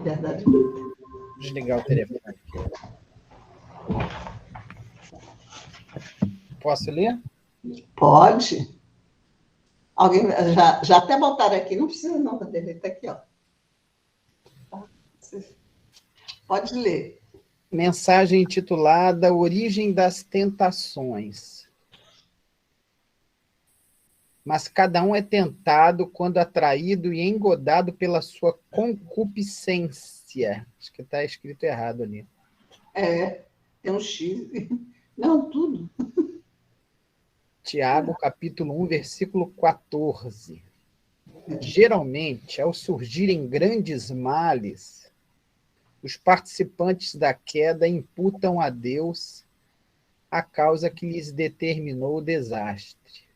Liberdade. Desligar o telefone aqui. Posso ler? Pode. Alguém já até botaram aqui, não precisa não, da TV está aqui, ó. Pode ler. Mensagem intitulada Origem das Tentações. Mas cada um é tentado quando atraído e engodado pela sua concupiscência. Acho que está escrito errado ali. Tem um X. Não, tudo. Tiago, capítulo 1, versículo 14. Geralmente, ao surgirem grandes males, os participantes da queda imputam a Deus a causa que lhes determinou o desastre.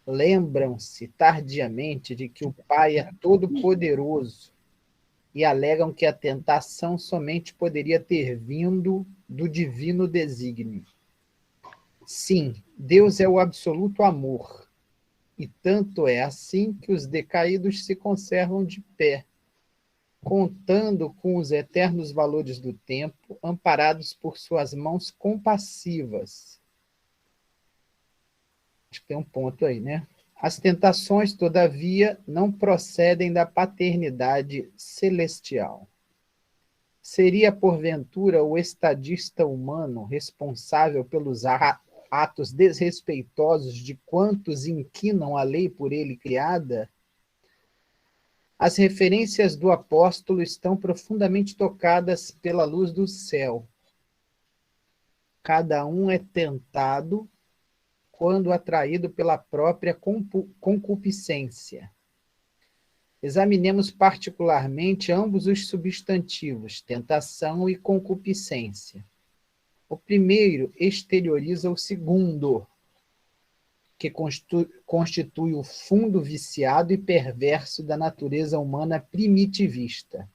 Lembram-se tardiamente de que o Pai é todo-poderoso e alegam que a tentação somente poderia ter vindo do divino desígnio. Sim, Deus é o absoluto amor, e tanto é assim que os decaídos se conservam de pé, contando com os eternos valores do tempo, amparados por suas mãos compassivas. Acho que tem um ponto aí, né? As tentações, todavia, não procedem da paternidade celestial. Seria, porventura, o estadista humano responsável pelos atos desrespeitosos de quantos inquinam a lei por ele criada? As referências do apóstolo estão profundamente tocadas pela luz do céu. Cada um é tentado quando atraído pela própria concupiscência. Examinemos particularmente ambos os substantivos, tentação e concupiscência. O primeiro exterioriza o segundo, que constitui o fundo viciado e perverso da natureza humana primitivista.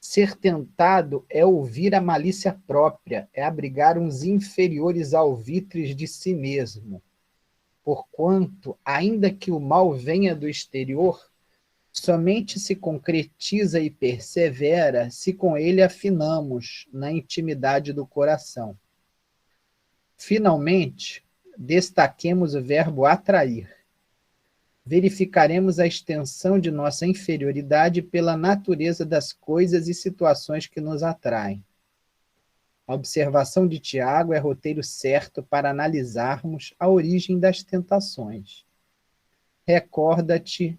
Ser tentado é ouvir a malícia própria, é abrigar uns inferiores alvitres de si mesmo. Porquanto, ainda que o mal venha do exterior, somente se concretiza e persevera se com ele afinamos na intimidade do coração. Finalmente, destaquemos o verbo atrair. Verificaremos a extensão de nossa inferioridade pela natureza das coisas e situações que nos atraem. A observação de Tiago é roteiro certo para analisarmos a origem das tentações. Recorda-te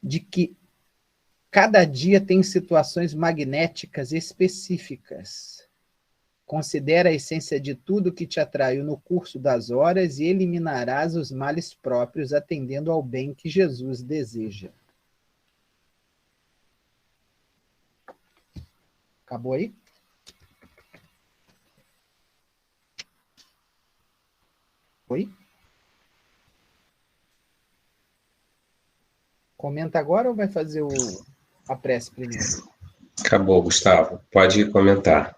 de que cada dia tem situações magnéticas específicas. Considera a essência de tudo que te atraiu no curso das horas e eliminarás os males próprios, atendendo ao bem que Jesus deseja. Acabou aí? Oi? Comenta agora ou vai fazer a prece primeiro? Acabou, Gustavo. Pode comentar.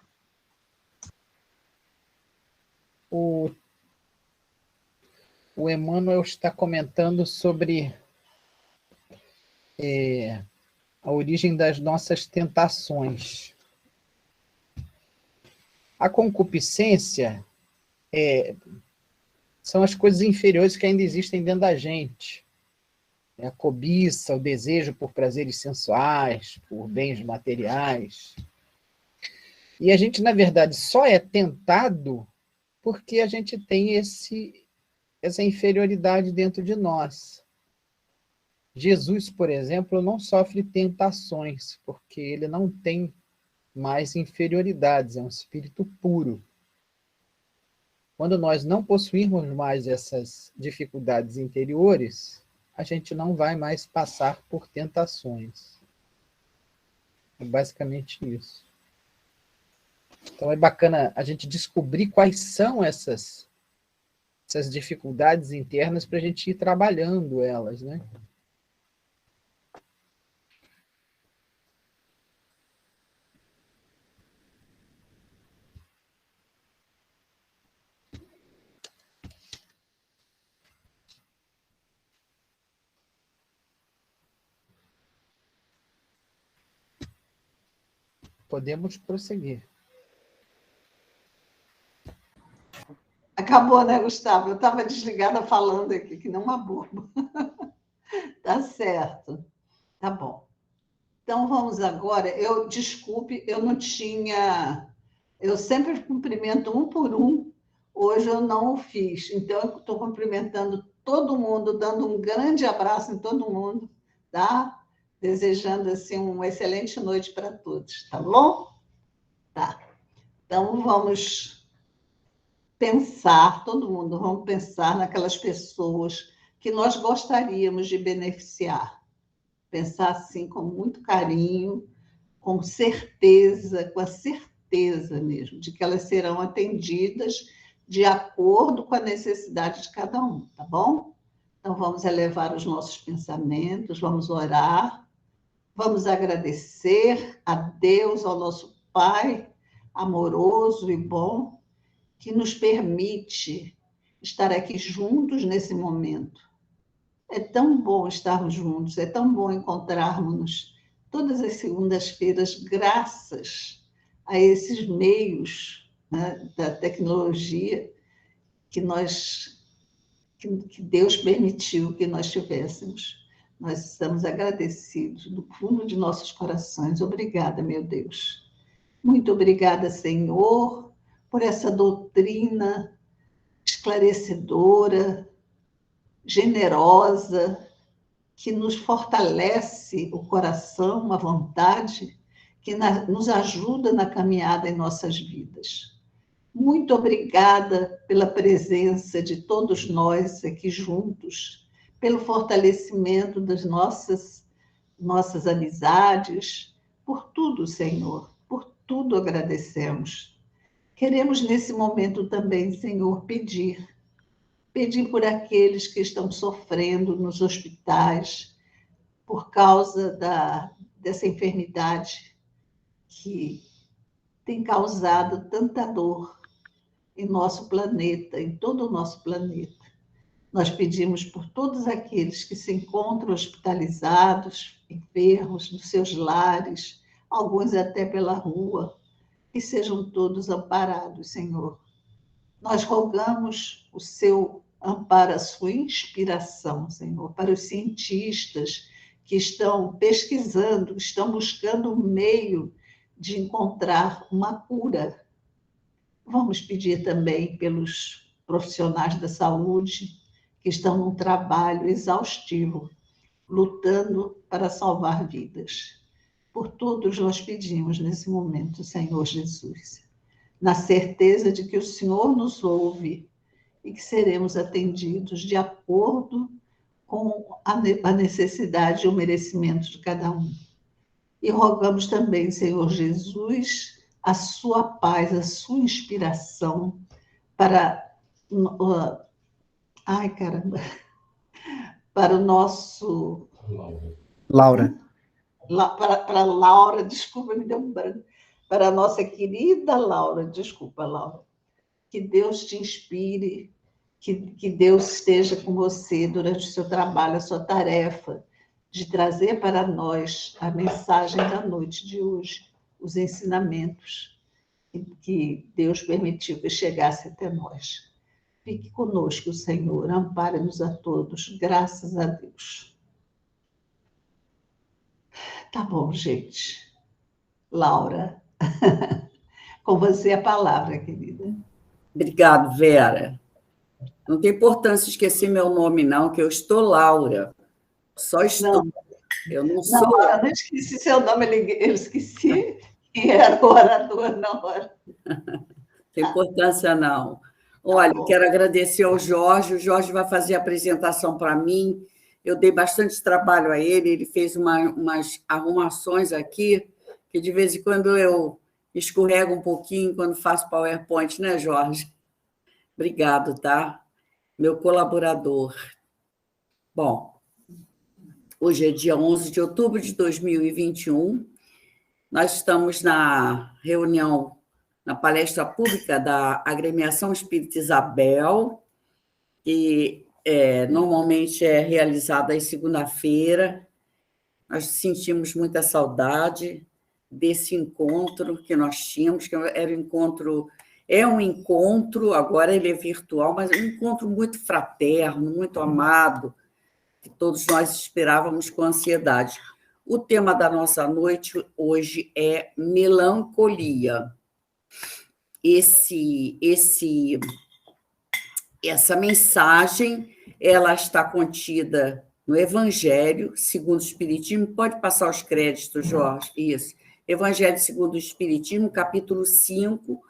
O Emmanuel está comentando sobre a origem das nossas tentações. A concupiscência são as coisas inferiores que ainda existem dentro da gente. A cobiça, o desejo por prazeres sensuais, por bens materiais. E a gente, na verdade, só é tentado porque a gente tem essa inferioridade dentro de nós. Jesus, por exemplo, não sofre tentações, porque ele não tem mais inferioridades, é um espírito puro. Quando nós não possuirmos mais essas dificuldades interiores, a gente não vai mais passar por tentações. É basicamente isso. Então é bacana a gente descobrir quais são essas dificuldades internas para a gente ir trabalhando elas, né? podemos prosseguir. Acabou, né, Gustavo? Eu estava desligada falando aqui, que não uma boba. Tá certo. Tá bom. Então, vamos agora. Desculpe, eu não tinha. Eu sempre cumprimento um por um. Hoje eu não o fiz. Então, eu estou cumprimentando todo mundo, dando um grande abraço em todo mundo, tá? Desejando, assim, uma excelente noite para todos, tá bom? Tá. Então, vamos pensar, todo mundo, vamos pensar naquelas pessoas que nós gostaríamos de beneficiar. Pensar assim com muito carinho, com certeza, com a certeza mesmo, de que elas serão atendidas de acordo com a necessidade de cada um, tá bom? Então, vamos elevar os nossos pensamentos, vamos orar, vamos agradecer a Deus, ao nosso Pai amoroso e bom, que nos permite estar aqui juntos nesse momento. É tão bom estarmos juntos, é tão bom encontrarmos-nos todas as segundas-feiras, graças a esses meios, né, da tecnologia que Deus permitiu que nós tivéssemos. Nós estamos agradecidos do fundo de nossos corações. Obrigada, meu Deus. Muito obrigada, Senhor, por essa doutrina esclarecedora, generosa, que nos fortalece o coração, a vontade, que nos ajuda na caminhada em nossas vidas. Muito obrigada pela presença de todos nós aqui juntos, pelo fortalecimento das nossas amizades, por tudo, Senhor, por tudo agradecemos. Queremos nesse momento também, Senhor, pedir por aqueles que estão sofrendo nos hospitais por causa dessa enfermidade que tem causado tanta dor em nosso planeta, em todo o nosso planeta. Nós pedimos por todos aqueles que se encontram hospitalizados, enfermos, nos seus lares, alguns até pela rua, que sejam todos amparados, Senhor. Nós rogamos o seu amparo, a sua inspiração, Senhor, para os cientistas que estão pesquisando, estão buscando um meio de encontrar uma cura. Vamos pedir também pelos profissionais da saúde que estão num trabalho exaustivo, lutando para salvar vidas. Por todos nós pedimos nesse momento, Senhor Jesus, na certeza de que o Senhor nos ouve e que seremos atendidos de acordo com a necessidade e o merecimento de cada um. E rogamos também, Senhor Jesus, a sua paz, a sua inspiração para... Ai, caramba! Para o nosso... Laura. Para Laura, desculpa, me deu um branco. Para a nossa querida Laura, desculpa, Laura. Que Deus te inspire, que Deus esteja com você durante o seu trabalho, a sua tarefa de trazer para nós a mensagem da noite de hoje, os ensinamentos que Deus permitiu que chegasse até nós. Fique conosco, Senhor, ampare-nos a todos, graças a Deus. Tá bom, gente. Laura, com você a palavra, querida. Obrigado, Vera. Não tem importância esquecer meu nome, não, que eu estou Laura. Só estou. Não, eu não sou. Não, eu não esqueci seu nome, eu esqueci que era o orador na hora. Não tem importância, não. Olha, eu quero agradecer ao Jorge. O Jorge vai fazer a apresentação para mim. Eu dei bastante trabalho a ele. Ele fez umas arrumações aqui, que de vez em quando eu escorrego um pouquinho quando faço PowerPoint, né, Jorge? Obrigado, tá? Meu colaborador. Bom, hoje é dia 11 de outubro de 2021. Nós estamos na reunião, na palestra pública da Agremiação Espírita Isabel, que normalmente é realizada às segunda-feira. Nós sentimos muita saudade desse encontro que nós tínhamos, que era um encontro, agora ele é virtual, mas é um encontro muito fraterno, muito amado, que todos nós esperávamos com ansiedade. O tema da nossa noite hoje é melancolia. Essa mensagem, ela está contida no Evangelho segundo o Espiritismo. Pode passar os créditos, Jorge? Isso. Evangelho segundo o Espiritismo, capítulo 5.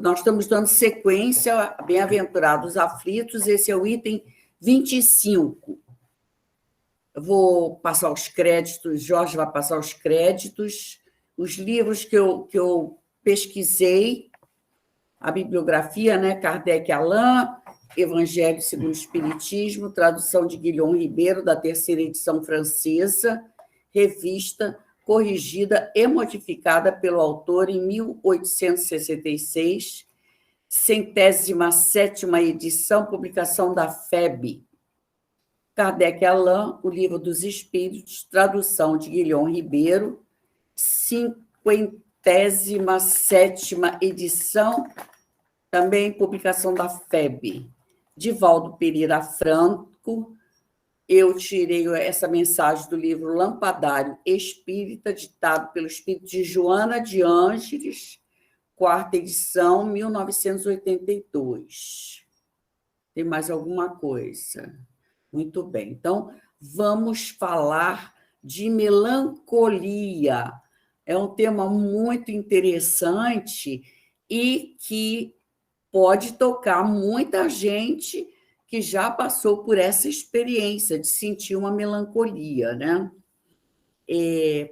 Nós estamos dando sequência a Bem-aventurados aflitos, esse é o item 25. Eu vou passar os créditos, Jorge vai passar os créditos, os livros que eu pesquisei, a bibliografia, né? Kardec Alain, Evangelho segundo o Espiritismo, tradução de Guilherme Ribeiro, da 3ª edição francesa, revista corrigida e modificada pelo autor em 1866, 107ª edição, publicação da FEB. Kardec Alain, O Livro dos Espíritos, tradução de Guilherme Ribeiro, 57ª edição, também publicação da FEB. Divaldo Pereira Franco, eu tirei essa mensagem do livro Lampadário Espírita, ditado pelo espírito de Joana de Ângeles, 4ª edição, 1982. Tem mais alguma coisa? Muito bem. Então, vamos falar de melancolia. É um tema muito interessante e que pode tocar muita gente que já passou por essa experiência de sentir uma melancolia, né?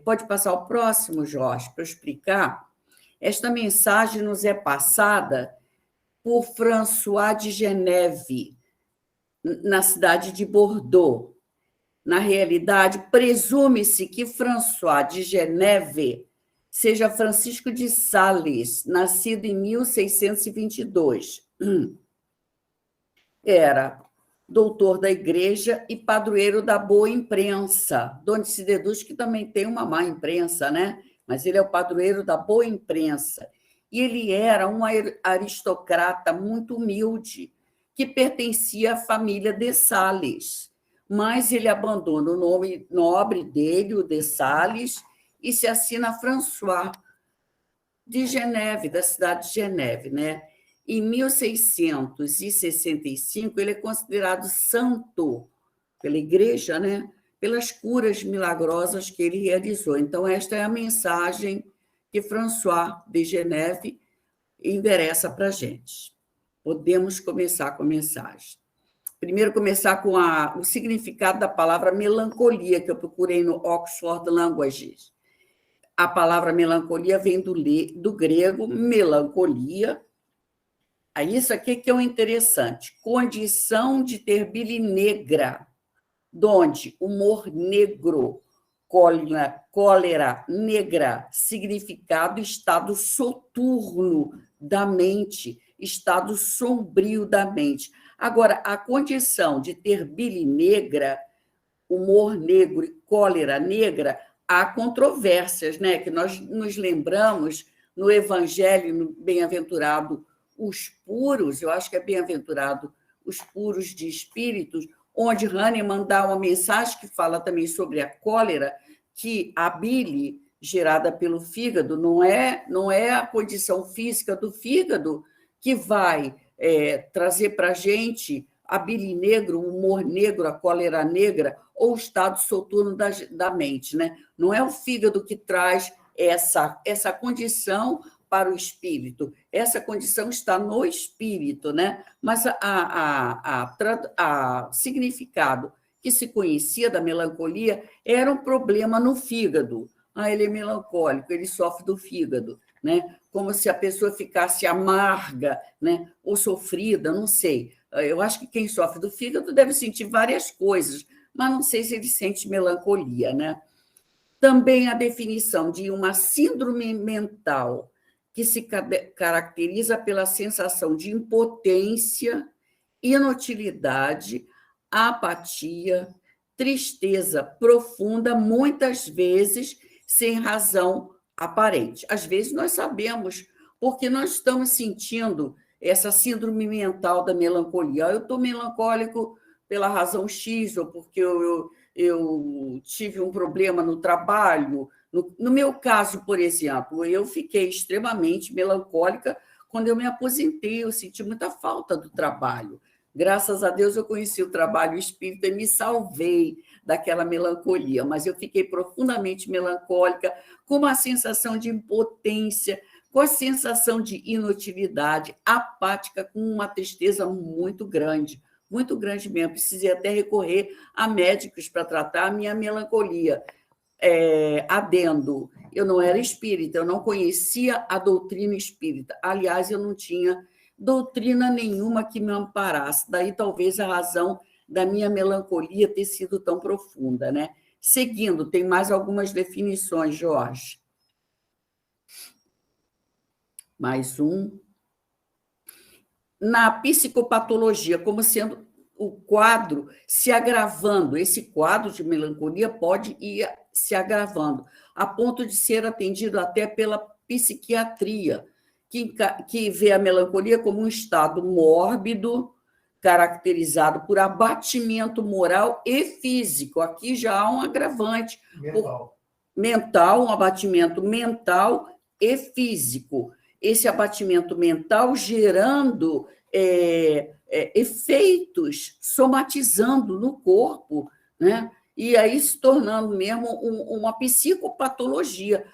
Pode passar o próximo, Jorge, para eu explicar? Esta mensagem nos é passada por François de Geneve, na cidade de Bordeaux. Na realidade, presume-se que François de Geneve seja Francisco de Sales, nascido em 1622. Era doutor da Igreja e padroeiro da boa imprensa, de onde se deduz que também tem uma má imprensa, né? Mas ele é o padroeiro da boa imprensa. E ele era um aristocrata muito humilde, que pertencia à família de Sales. Mas ele abandona o nome nobre dele, o de Sales, e se assina François de Geneve, da cidade de Geneve, né? Em 1665, ele é considerado santo pela Igreja, né? Pelas curas milagrosas que ele realizou. Então, esta é a mensagem que François de Geneve endereça para a gente. Podemos começar com a mensagem. Primeiro, começar com o significado da palavra melancolia, que eu procurei no Oxford Languages. A palavra melancolia vem do grego melancolia. Isso aqui que é o interessante. Condição de ter bile negra, donde humor negro, cólera negra, significado estado soturno da mente, estado sombrio da mente. Agora, a condição de ter bile negra, humor negro e cólera negra, há controvérsias, né? Que nós nos lembramos no Evangelho, no Bem-aventurado os puros, eu acho que é Bem-aventurado os puros de espíritos, onde Hahnemann dá uma mensagem que fala também sobre a cólera, que a bile gerada pelo fígado não é a condição física do fígado que vai trazer para a gente a bile negra, o humor negro, a cólera negra, ou o estado soturno da mente, né? Não é o fígado que traz essa condição para o espírito. Essa condição está no espírito, né? Mas a significado que se conhecia da melancolia era um problema no fígado. Ele é melancólico, ele sofre do fígado, né? Como se a pessoa ficasse amarga, né? Ou sofrida, não sei. Eu acho que quem sofre do fígado deve sentir várias coisas, mas não sei se ele sente melancolia, né? Também a definição de uma síndrome mental que se caracteriza pela sensação de impotência, inutilidade, apatia, tristeza profunda, muitas vezes sem razão aparente. Às vezes nós sabemos, porque nós estamos sentindo essa síndrome mental da melancolia. Eu estou melancólico pela razão X, ou porque eu tive um problema no trabalho. No meu caso, por exemplo, eu fiquei extremamente melancólica quando eu me aposentei, eu senti muita falta do trabalho. Graças a Deus eu conheci o trabalho espírita e me salvei daquela melancolia, mas eu fiquei profundamente melancólica, com uma sensação de impotência, com a sensação de inutilidade, apática, com uma tristeza muito grande mesmo. Precisei até recorrer a médicos para tratar a minha melancolia. Adendo, eu não era espírita, eu não conhecia a doutrina espírita. Aliás, eu não tinha doutrina nenhuma que me amparasse. Daí, talvez, a razão da minha melancolia ter sido tão profunda, né? Seguindo, tem mais algumas definições, Jorge. Mais um. Na psicopatologia, como sendo o quadro se agravando, esse quadro de melancolia pode ir se agravando, a ponto de ser atendido até pela psiquiatria, que vê a melancolia como um estado mórbido, caracterizado por abatimento moral e físico. Aqui já há um agravante mental, um abatimento mental e físico. Esse abatimento mental gerando efeitos, somatizando no corpo, né? E aí se tornando mesmo uma psicopatologia,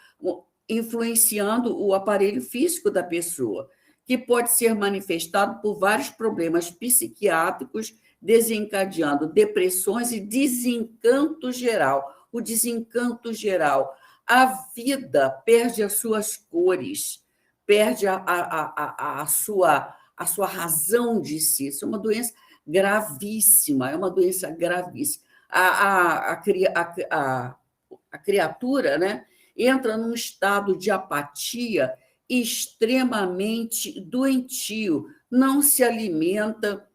influenciando o aparelho físico da pessoa, que pode ser manifestado por vários problemas psiquiátricos, desencadeando depressões e desencanto geral. O desencanto geral, a vida perde as suas cores, perde a sua razão de si. Isso é uma doença gravíssima, A criatura, né, entra num estado de apatia extremamente doentio, não se alimenta,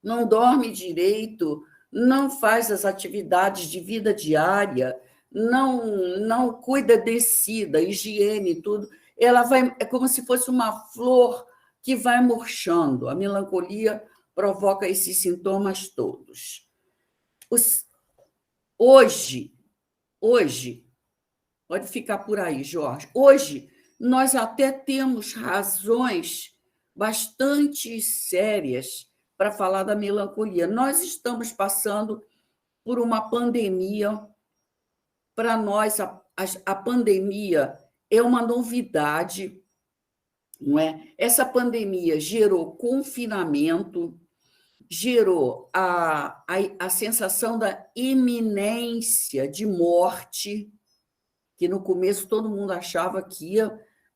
não dorme direito, não faz as atividades de vida diária, não cuida de si, da higiene e tudo. Ela vai, é como se fosse uma flor que vai murchando. A melancolia provoca esses sintomas todos. Hoje, pode ficar por aí, Jorge, hoje nós até temos razões bastante sérias para falar da melancolia. Nós estamos passando por uma pandemia. Para nós, a pandemia é uma novidade, não é? Essa pandemia gerou confinamento, gerou a sensação da iminência de morte, que no começo todo mundo achava que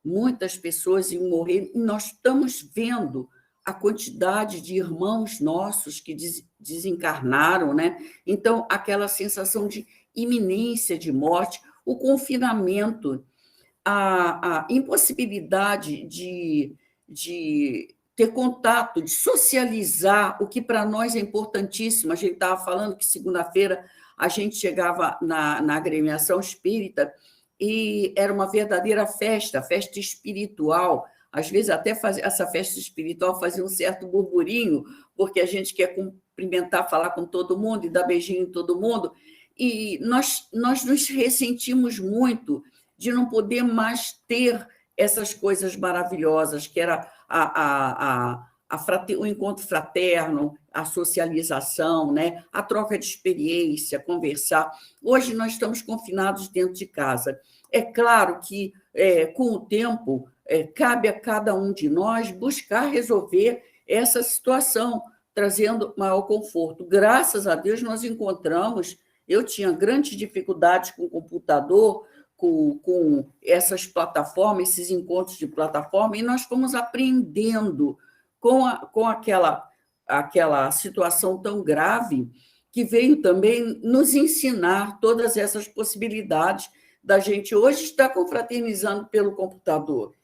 muitas pessoas iam morrer, e nós estamos vendo a quantidade de irmãos nossos que desencarnaram, né? Então, aquela sensação de iminência de morte, o confinamento, a impossibilidade de ter contato, de socializar, o que para nós é importantíssimo. A gente estava falando que segunda-feira a gente chegava na agremiação espírita e era uma verdadeira festa espiritual. Às vezes, até essa festa espiritual fazia um certo burburinho, porque a gente quer cumprimentar, falar com todo mundo e dar beijinho em todo mundo. E nós nos ressentimos muito de não poder mais ter essas coisas maravilhosas, que era o encontro fraterno, a socialização, né? A troca de experiência, conversar. Hoje nós estamos confinados dentro de casa. É claro que, com o tempo, cabe a cada um de nós buscar resolver essa situação, trazendo maior conforto. Graças a Deus, nós encontramos. Eu tinha grandes dificuldades com o computador, com essas plataformas, esses encontros de plataforma, e nós fomos aprendendo com aquela situação tão grave, que veio também nos ensinar todas essas possibilidades da gente hoje estar confraternizando pelo computador.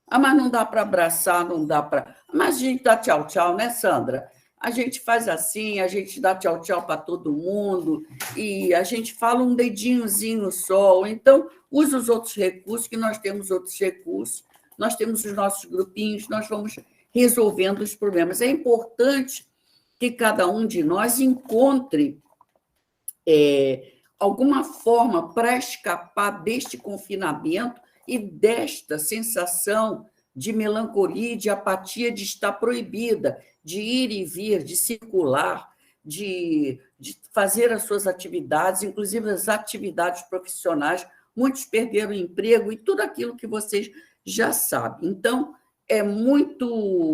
Mas não dá para abraçar, não dá para... Mas a gente dá tchau, tchau, né, Sandra? a gente faz assim, a gente dá tchau, tchau para todo mundo, e a gente fala um dedinhozinho só, ou então usa os outros recursos, que nós temos outros recursos, nós temos os nossos grupinhos, nós vamos resolvendo os problemas. É importante que cada um de nós encontre alguma forma para escapar deste confinamento e desta sensação de melancolia, de apatia, de estar proibida, de ir e vir, de circular, de fazer as suas atividades, inclusive as atividades profissionais. Muitos perderam o emprego e tudo aquilo que vocês já sabem. Então, é muito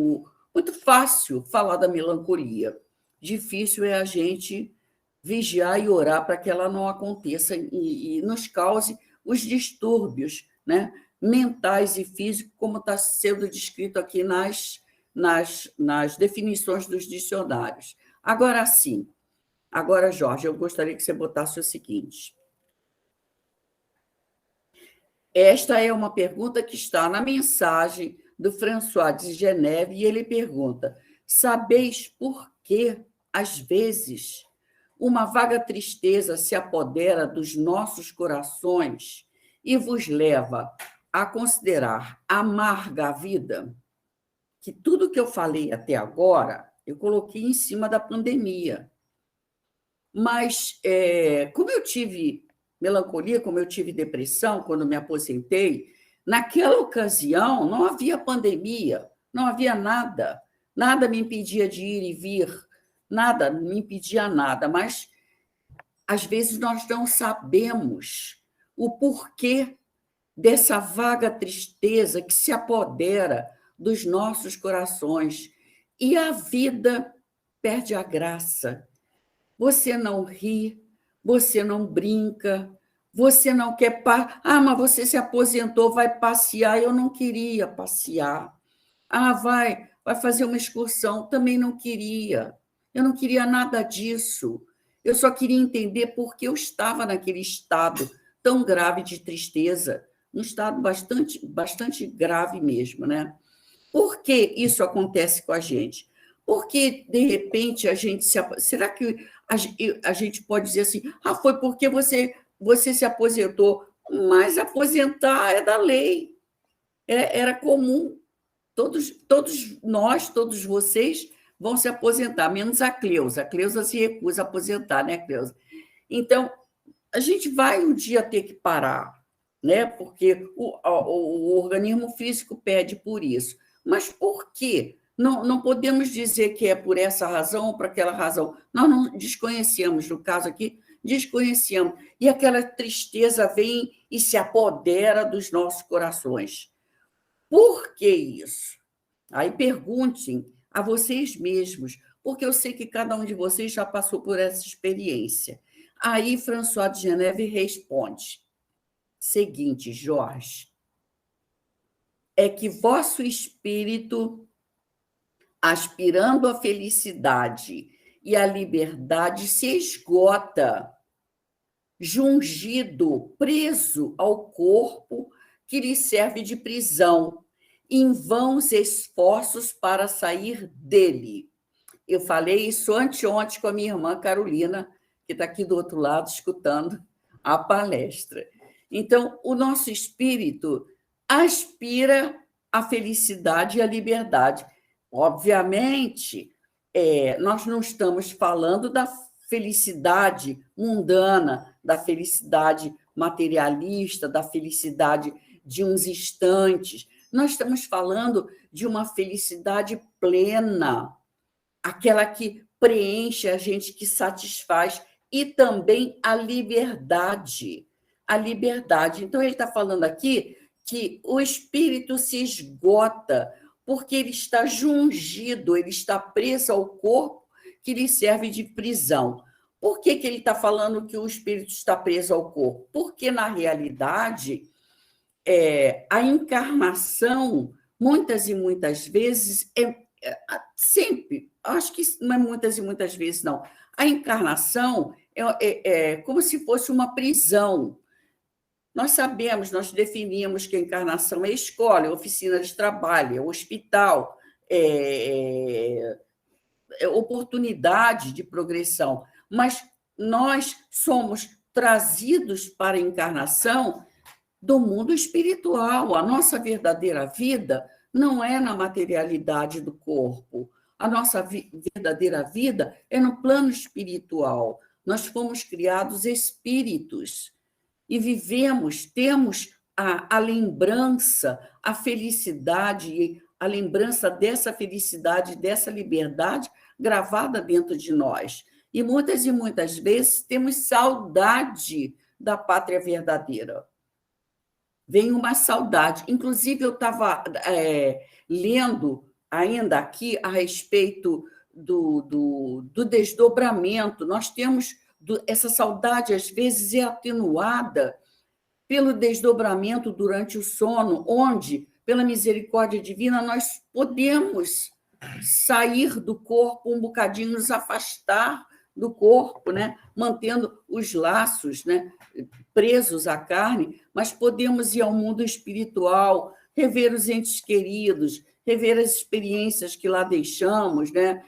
fácil falar da melancolia. Difícil é a gente vigiar e orar para que ela não aconteça e nos cause os distúrbios, né, mentais e físicos, como está sendo descrito aqui nas definições dos dicionários. Agora sim, Jorge, eu gostaria que você botasse o seguinte. Esta é uma pergunta que está na mensagem do François de Geneve, e ele pergunta: sabeis por que, às vezes, uma vaga tristeza se apodera dos nossos corações e vos leva a considerar amarga a vida? Que tudo que eu falei até agora, eu coloquei em cima da pandemia. Mas, como eu tive melancolia, como eu tive depressão quando me aposentei, naquela ocasião não havia pandemia, não havia nada. Nada me impedia de ir e vir, nada me impedia nada. Mas, às vezes, nós não sabemos o porquê dessa vaga tristeza que se apodera dos nossos corações. E a vida perde a graça. Você não ri, você não brinca, você não quer... mas você se aposentou, vai passear. Eu não queria passear. Vai fazer uma excursão. Também não queria. Eu não queria nada disso. Eu só queria entender por que eu estava naquele estado tão grave de tristeza, um estado bastante grave mesmo, né? Por que isso acontece com a gente? Porque, de repente, a gente se... Será que a gente pode dizer assim, foi porque você se aposentou? Mas aposentar é da lei, era comum. Todos nós, todos vocês vão se aposentar, menos a Cleusa. A Cleusa se recusa a aposentar, né, Cleusa? Então, a gente vai um dia ter que parar, né? Porque o organismo físico pede por isso. Mas por quê? Não podemos dizer que é por essa razão ou por aquela razão. Nós não desconhecemos, no caso aqui, desconhecemos. E aquela tristeza vem e se apodera dos nossos corações. Por que isso? Aí perguntem a vocês mesmos, porque eu sei que cada um de vocês já passou por essa experiência. Aí François de Geneve responde: seguinte, Jorge, é que vosso espírito, aspirando à felicidade e à liberdade, se esgota, jungido, preso ao corpo que lhe serve de prisão, em vãos esforços para sair dele. Eu falei isso anteontem com a minha irmã Carolina, que está aqui do outro lado escutando a palestra. Então, o nosso espírito aspira à felicidade e à liberdade. Obviamente, nós não estamos falando da felicidade mundana, da felicidade materialista, da felicidade de uns instantes. Nós estamos falando de uma felicidade plena, aquela que preenche a gente, que satisfaz, e também a liberdade. A liberdade. Então, ele está falando aqui que o espírito se esgota porque ele está jungido, ele está preso ao corpo que lhe serve de prisão. Por que ele está falando que o espírito está preso ao corpo? Porque, na realidade, a encarnação, muitas e muitas vezes, sempre, acho que não é muitas e muitas vezes, não. A encarnação é como se fosse uma prisão. Nós sabemos, nós definimos que a encarnação é escola, é oficina de trabalho, é hospital, oportunidade de progressão, mas nós somos trazidos para a encarnação do mundo espiritual. A nossa verdadeira vida não é na materialidade do corpo. A nossa verdadeira vida é no plano espiritual. Nós fomos criados espíritos e temos a lembrança, a felicidade, a lembrança dessa felicidade, dessa liberdade gravada dentro de nós. E muitas vezes temos saudade da pátria verdadeira. Vem uma saudade. Inclusive, eu estava lendo ainda aqui a respeito do desdobramento. Nós temos essa saudade, às vezes, é atenuada pelo desdobramento durante o sono, onde, pela misericórdia divina, nós podemos sair do corpo um bocadinho, nos afastar do corpo, né? Mantendo os laços, né? Presos à carne, mas podemos ir ao mundo espiritual, rever os entes queridos, rever as experiências que lá deixamos, né?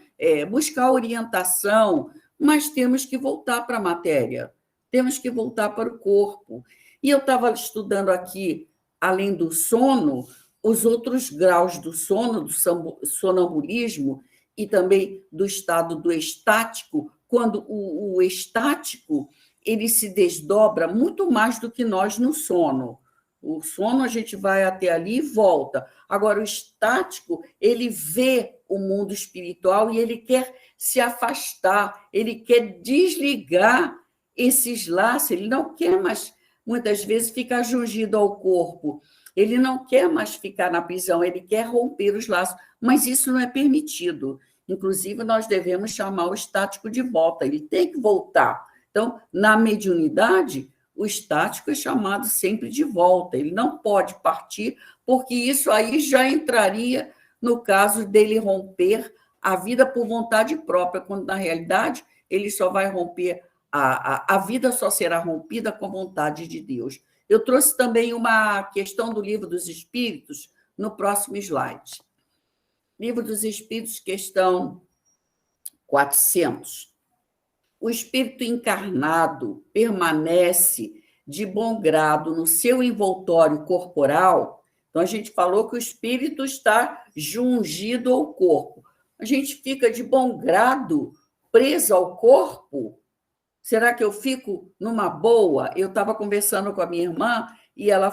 Buscar orientação, mas temos que voltar para a matéria, temos que voltar para o corpo. E eu estava estudando aqui, além do sono, os outros graus do sono, do sonambulismo e também do estado do estático, quando o estático ele se desdobra muito mais do que nós no sono. O sono a gente vai até ali e volta. Agora, o estático, ele vê o mundo espiritual e ele quer se afastar, ele quer desligar esses laços, ele não quer mais, muitas vezes, ficar jungido ao corpo, ele não quer mais ficar na prisão, ele quer romper os laços, mas isso não é permitido. Inclusive, nós devemos chamar o estático de volta, ele tem que voltar. Então, na mediunidade, o estático é chamado sempre de volta, ele não pode partir, porque isso aí já entraria no caso dele romper a vida por vontade própria, quando, na realidade, ele só vai romper, a vida só será rompida com a vontade de Deus. Eu trouxe também uma questão do Livro dos Espíritos no próximo slide. Livro dos Espíritos, questão 400. O espírito encarnado permanece de bom grado no seu envoltório corporal. Então, a gente falou que o espírito está jungido ao corpo. A gente fica de bom grado preso ao corpo? Será que eu fico numa boa? Eu estava conversando com a minha irmã e ela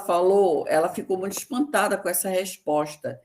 ficou muito espantada com essa resposta.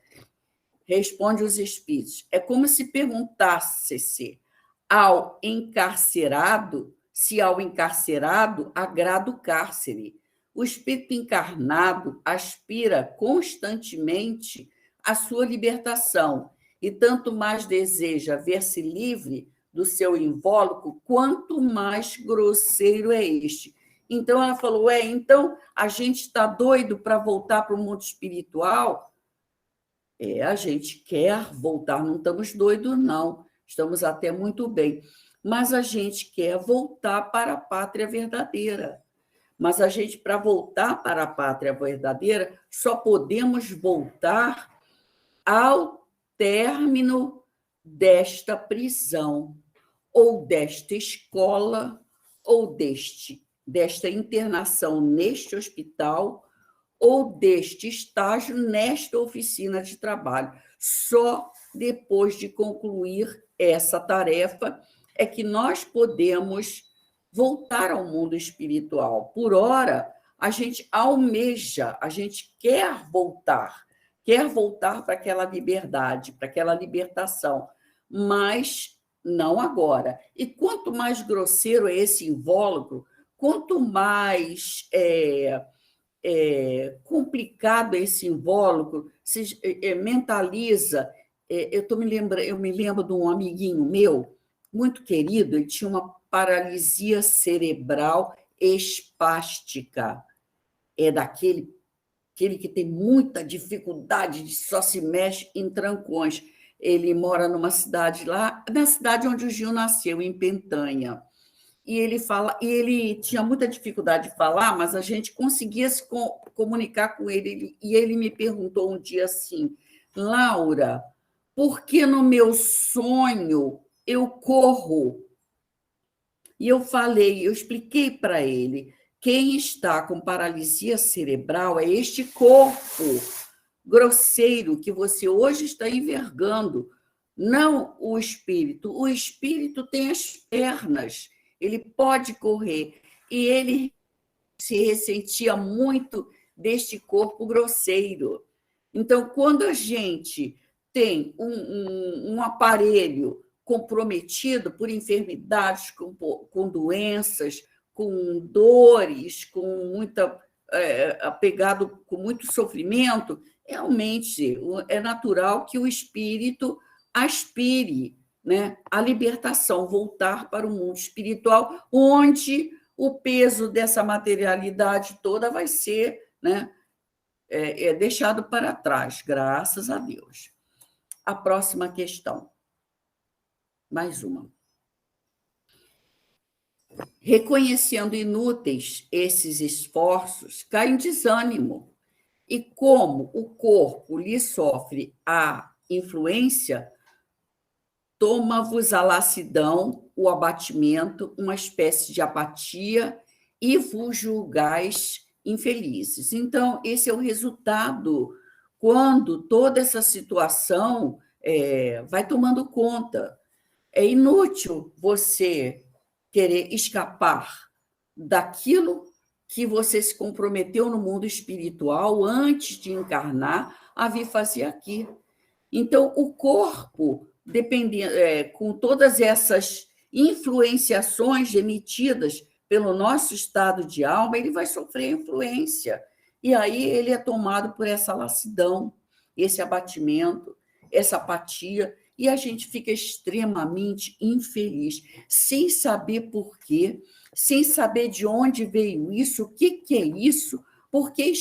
Responde os espíritos. É como se perguntasse-se ao encarcerado, se ao encarcerado agrada o cárcere. O espírito encarnado aspira constantemente à sua libertação e tanto mais deseja ver-se livre do seu invólucro, quanto mais grosseiro é este. Então, ela falou, então a gente está doido para voltar para o mundo espiritual? A gente quer voltar, não estamos doidos, não. Estamos até muito bem. Mas a gente quer voltar para a pátria verdadeira. Mas a gente, para voltar para a pátria verdadeira, só podemos voltar ao término desta prisão, ou desta escola, ou desta internação neste hospital, ou deste estágio nesta oficina de trabalho. Só depois de concluir essa tarefa é que nós podemos voltar ao mundo espiritual. Por ora, a gente almeja, a gente quer voltar para aquela liberdade, para aquela libertação, mas não agora. E quanto mais grosseiro é esse invólucro, quanto mais complicado é esse invólucro, se mentaliza. Eu me lembro de um amiguinho meu, muito querido, ele tinha uma paralisia cerebral espástica. É daquele que tem muita dificuldade, de só se mexe em trancões. Ele mora numa cidade lá, na cidade onde o Gil nasceu, em Pentanha. E ele tinha muita dificuldade de falar, mas a gente conseguia se comunicar com ele. E ele me perguntou um dia assim, Laura, por que no meu sonho eu corro. E eu expliquei para ele, quem está com paralisia cerebral é este corpo grosseiro que você hoje está envergando, não o espírito. O espírito tem as pernas, ele pode correr. E ele se ressentia muito deste corpo grosseiro. Então, quando a gente tem um aparelho comprometido por enfermidades, com doenças, com dores, com muita apegado com muito sofrimento, realmente é natural que o espírito aspire, né, a libertação, voltar para o mundo espiritual, onde o peso dessa materialidade toda vai ser, né, deixado para trás, graças a Deus. A próxima questão. Mais uma. Reconhecendo inúteis esses esforços, cai em desânimo. E como o corpo lhe sofre a influência, toma-vos a lassidão, o abatimento, uma espécie de apatia, e vos julgais infelizes. Então, esse é o resultado quando toda essa situação vai tomando conta. É inútil você querer escapar daquilo que você se comprometeu no mundo espiritual antes de encarnar a vir fazer aqui. Então, o corpo, com todas essas influenciações emitidas pelo nosso estado de alma, ele vai sofrer influência. E aí ele é tomado por essa lassidão, esse abatimento, essa apatia, e a gente fica extremamente infeliz, sem saber por quê, sem saber de onde veio isso, o que é isso, por que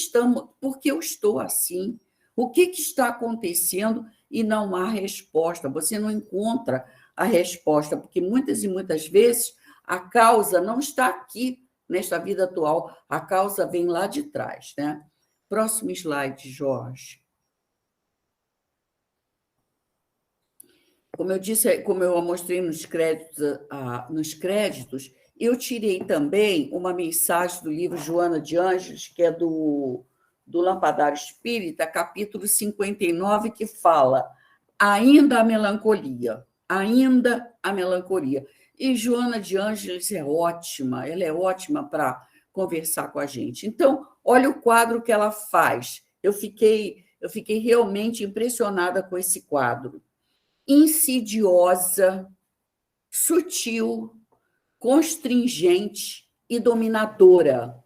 eu estou assim, o que está acontecendo, e não há resposta. Você não encontra a resposta, porque muitas e muitas vezes a causa não está aqui, nesta vida atual, a causa vem lá de trás, né? Próximo slide, Jorge. Como eu disse, como eu mostrei nos créditos, eu tirei também uma mensagem do livro Joana de Ângeles, que é do Lampadário Espírita, capítulo 59, que fala ainda a melancolia, ainda a melancolia. E Joana de Ângeles é ótima, ela é ótima para conversar com a gente. Então, olha o quadro que ela faz. Eu fiquei realmente impressionada com esse quadro. Insidiosa, sutil, constringente e dominadora.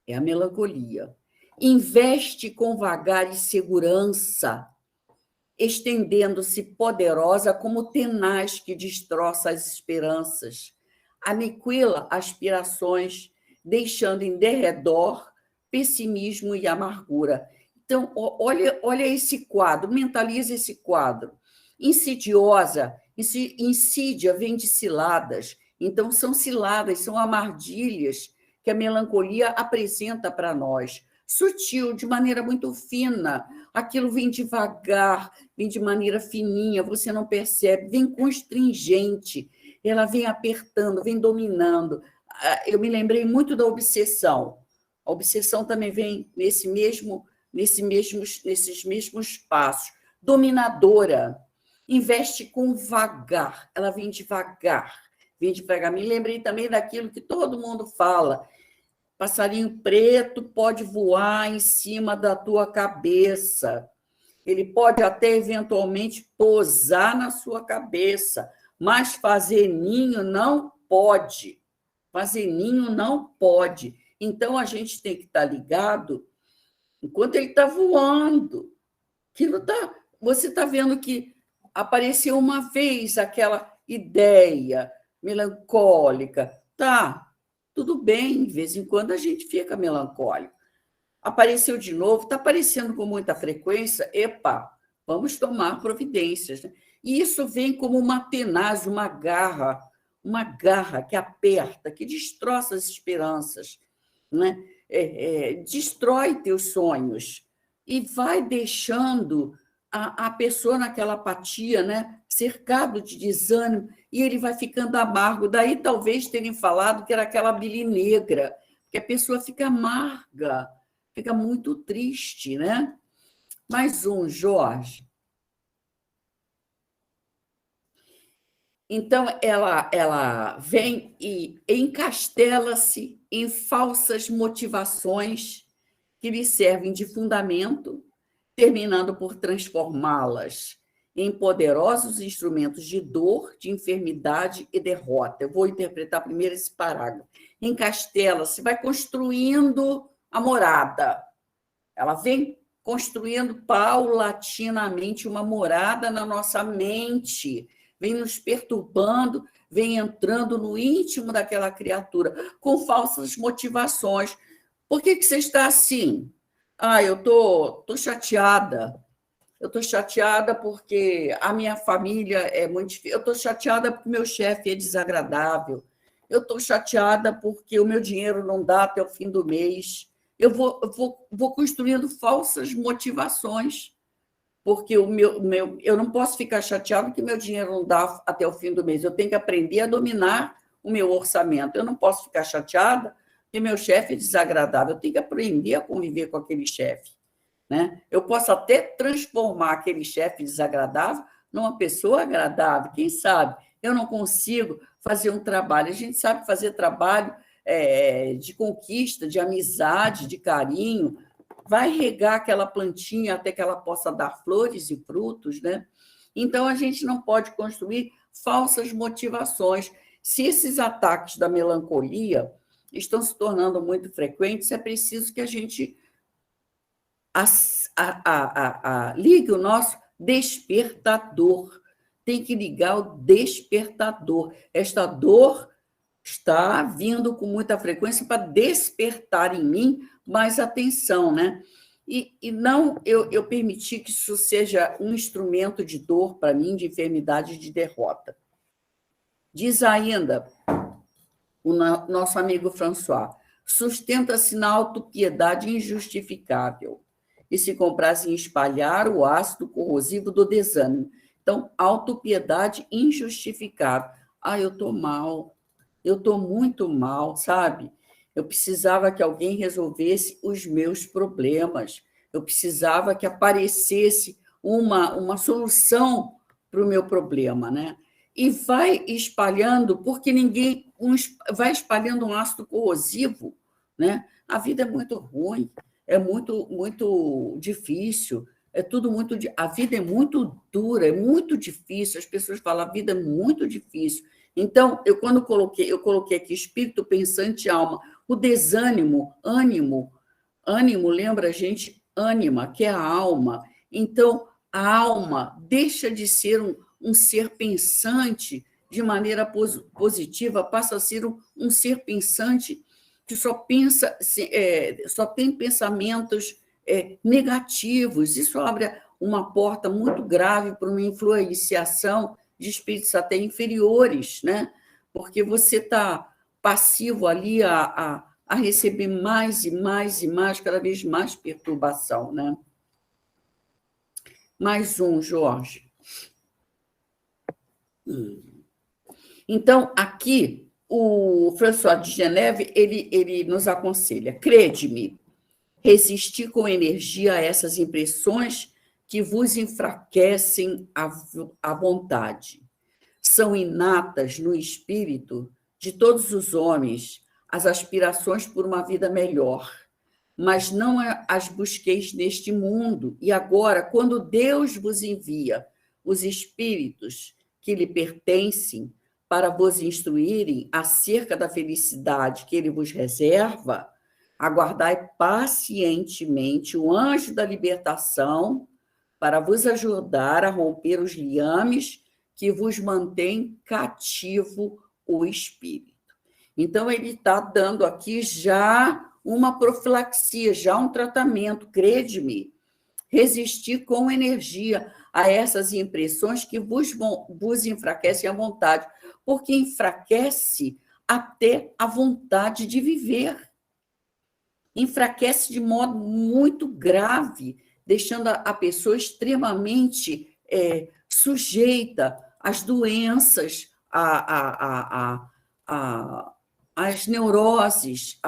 É a melancolia. Investe com vagar e segurança, estendendo-se poderosa como tenaz que destroça as esperanças. Aniquila aspirações, deixando em derredor pessimismo e amargura. Então, olha esse quadro, mentaliza esse quadro. Insidiosa, insídia vem de ciladas. Então, são ciladas, são armadilhas que a melancolia apresenta para nós. Sutil, de maneira muito fina. Aquilo vem devagar, vem de maneira fininha, você não percebe, vem constringente, ela vem apertando, vem dominando. Eu me lembrei muito da obsessão. A obsessão também vem nesses mesmos passos. Dominadora, investe com vagar, ela vem devagar, vem devagar. Me lembrei também daquilo que todo mundo fala. Passarinho preto pode voar em cima da tua cabeça. Ele pode até, eventualmente, pousar na sua cabeça, mas fazer ninho não pode. Fazer ninho não pode. Então, a gente tem que estar ligado enquanto ele está voando. Você está vendo que apareceu uma vez aquela ideia melancólica. Tá, tudo bem, de vez em quando a gente fica melancólico. Apareceu de novo, está aparecendo com muita frequência, epa, vamos tomar providências. Né? E isso vem como uma tenaz, uma garra que aperta, que destroça as esperanças, né? Destrói teus sonhos e vai deixando a pessoa naquela apatia, né? cercado de desânimo, e ele vai ficando amargo. Daí talvez terem falado que era aquela bile negra, que a pessoa fica amarga, fica muito triste, né? Mais um, Jorge. Então, ela vem e encastela-se em falsas motivações que lhe servem de fundamento, terminando por transformá-las em poderosos instrumentos de dor, de enfermidade e derrota. Eu vou interpretar primeiro esse parágrafo. Encastela-se, vai construindo a morada. Ela vem construindo paulatinamente uma morada na nossa mente, vem nos perturbando, vem entrando no íntimo daquela criatura, com falsas motivações. Por que você está assim? Eu tô chateada. Eu estou chateada porque a minha família é muito difícil. Eu estou chateada porque o meu chefe é desagradável. Eu estou chateada porque o meu dinheiro não dá até o fim do mês. Eu vou construindo falsas motivações, porque eu não posso ficar chateado que meu dinheiro não dá até o fim do mês. Eu tenho que aprender a dominar o meu orçamento. Eu não posso ficar chateada porque meu chefe é desagradável. Eu tenho que aprender a conviver com aquele chefe, né? Eu posso até transformar aquele chefe desagradável numa pessoa agradável. Quem sabe? Eu não consigo fazer um trabalho. A gente sabe fazer trabalho de conquista, de amizade, de carinho, vai regar aquela plantinha até que ela possa dar flores e frutos, né? Então, a gente não pode construir falsas motivações. Se esses ataques da melancolia estão se tornando muito frequentes, é preciso que a gente ligue o nosso despertador. Tem que ligar o despertador. Esta dor está vindo com muita frequência para despertar em mim mais atenção, né? E não eu permitir que isso seja um instrumento de dor para mim, de enfermidade, de derrota. Diz ainda o nosso amigo François, sustenta-se na autopiedade injustificável e se compraz em espalhar o ácido corrosivo do desânimo. Então, autopiedade injustificável. Eu estou mal. Eu estou muito mal, sabe? Eu precisava que alguém resolvesse os meus problemas. Eu precisava que aparecesse uma solução para o meu problema, né? E vai espalhando, porque vai espalhando um ácido corrosivo, né? A vida é muito ruim, é muito, muito difícil, é tudo muito. A vida é muito dura, é muito difícil. As pessoas falam, a vida é muito difícil. Então, eu coloquei aqui espírito, pensante, alma. O desânimo, ânimo lembra a gente ânima, que é a alma. Então, a alma deixa de ser um ser pensante de maneira positiva, passa a ser um ser pensante que só pensa, só tem pensamentos negativos. Isso abre uma porta muito grave para uma influenciação de espíritos até inferiores, né? Porque você está passivo ali a receber mais e mais e mais, cada vez mais perturbação, né? Mais um, Jorge. Então, aqui, o François de Geneve, ele nos aconselha, crede-me, resistir com energia a essas impressões que vos enfraquecem a vontade. São inatas no espírito de todos os homens as aspirações por uma vida melhor, mas não as busqueis neste mundo. E agora, quando Deus vos envia os espíritos que lhe pertencem para vos instruírem acerca da felicidade que ele vos reserva, aguardai pacientemente o anjo da libertação para vos ajudar a romper os liames que vos mantém cativo o espírito. Então, ele está dando aqui já uma profilaxia, já um tratamento, crede-me, resistir com energia a essas impressões que vos enfraquecem a vontade, porque enfraquece até a vontade de viver. Enfraquece de modo muito grave, deixando a pessoa extremamente sujeita as doenças, as neuroses,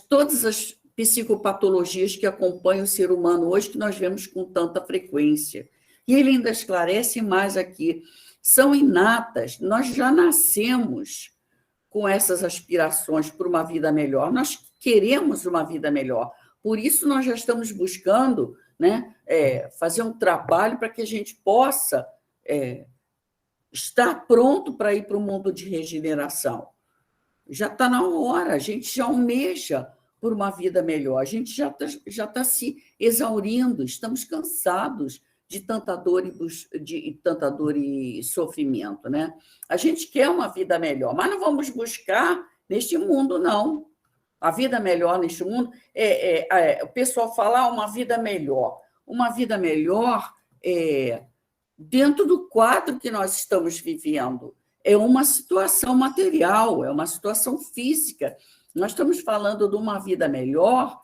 todas as psicopatologias que acompanham o ser humano hoje, que nós vemos com tanta frequência. E ele ainda esclarece mais aqui, são inatas, nós já nascemos com essas aspirações por uma vida melhor, nós queremos uma vida melhor, por isso nós já estamos buscando, né, fazer um trabalho para que a gente possa estar pronto para ir para o mundo de regeneração. Já está na hora, a gente já almeja por uma vida melhor, a gente já tá se exaurindo, estamos cansados de tanta dor e sofrimento, né? A gente quer uma vida melhor, mas não vamos buscar neste mundo, não. A vida melhor neste mundo, o pessoal fala uma vida melhor. Uma vida melhor dentro do quadro que nós estamos vivendo. É uma situação material, é uma situação física. Nós estamos falando de uma vida melhor,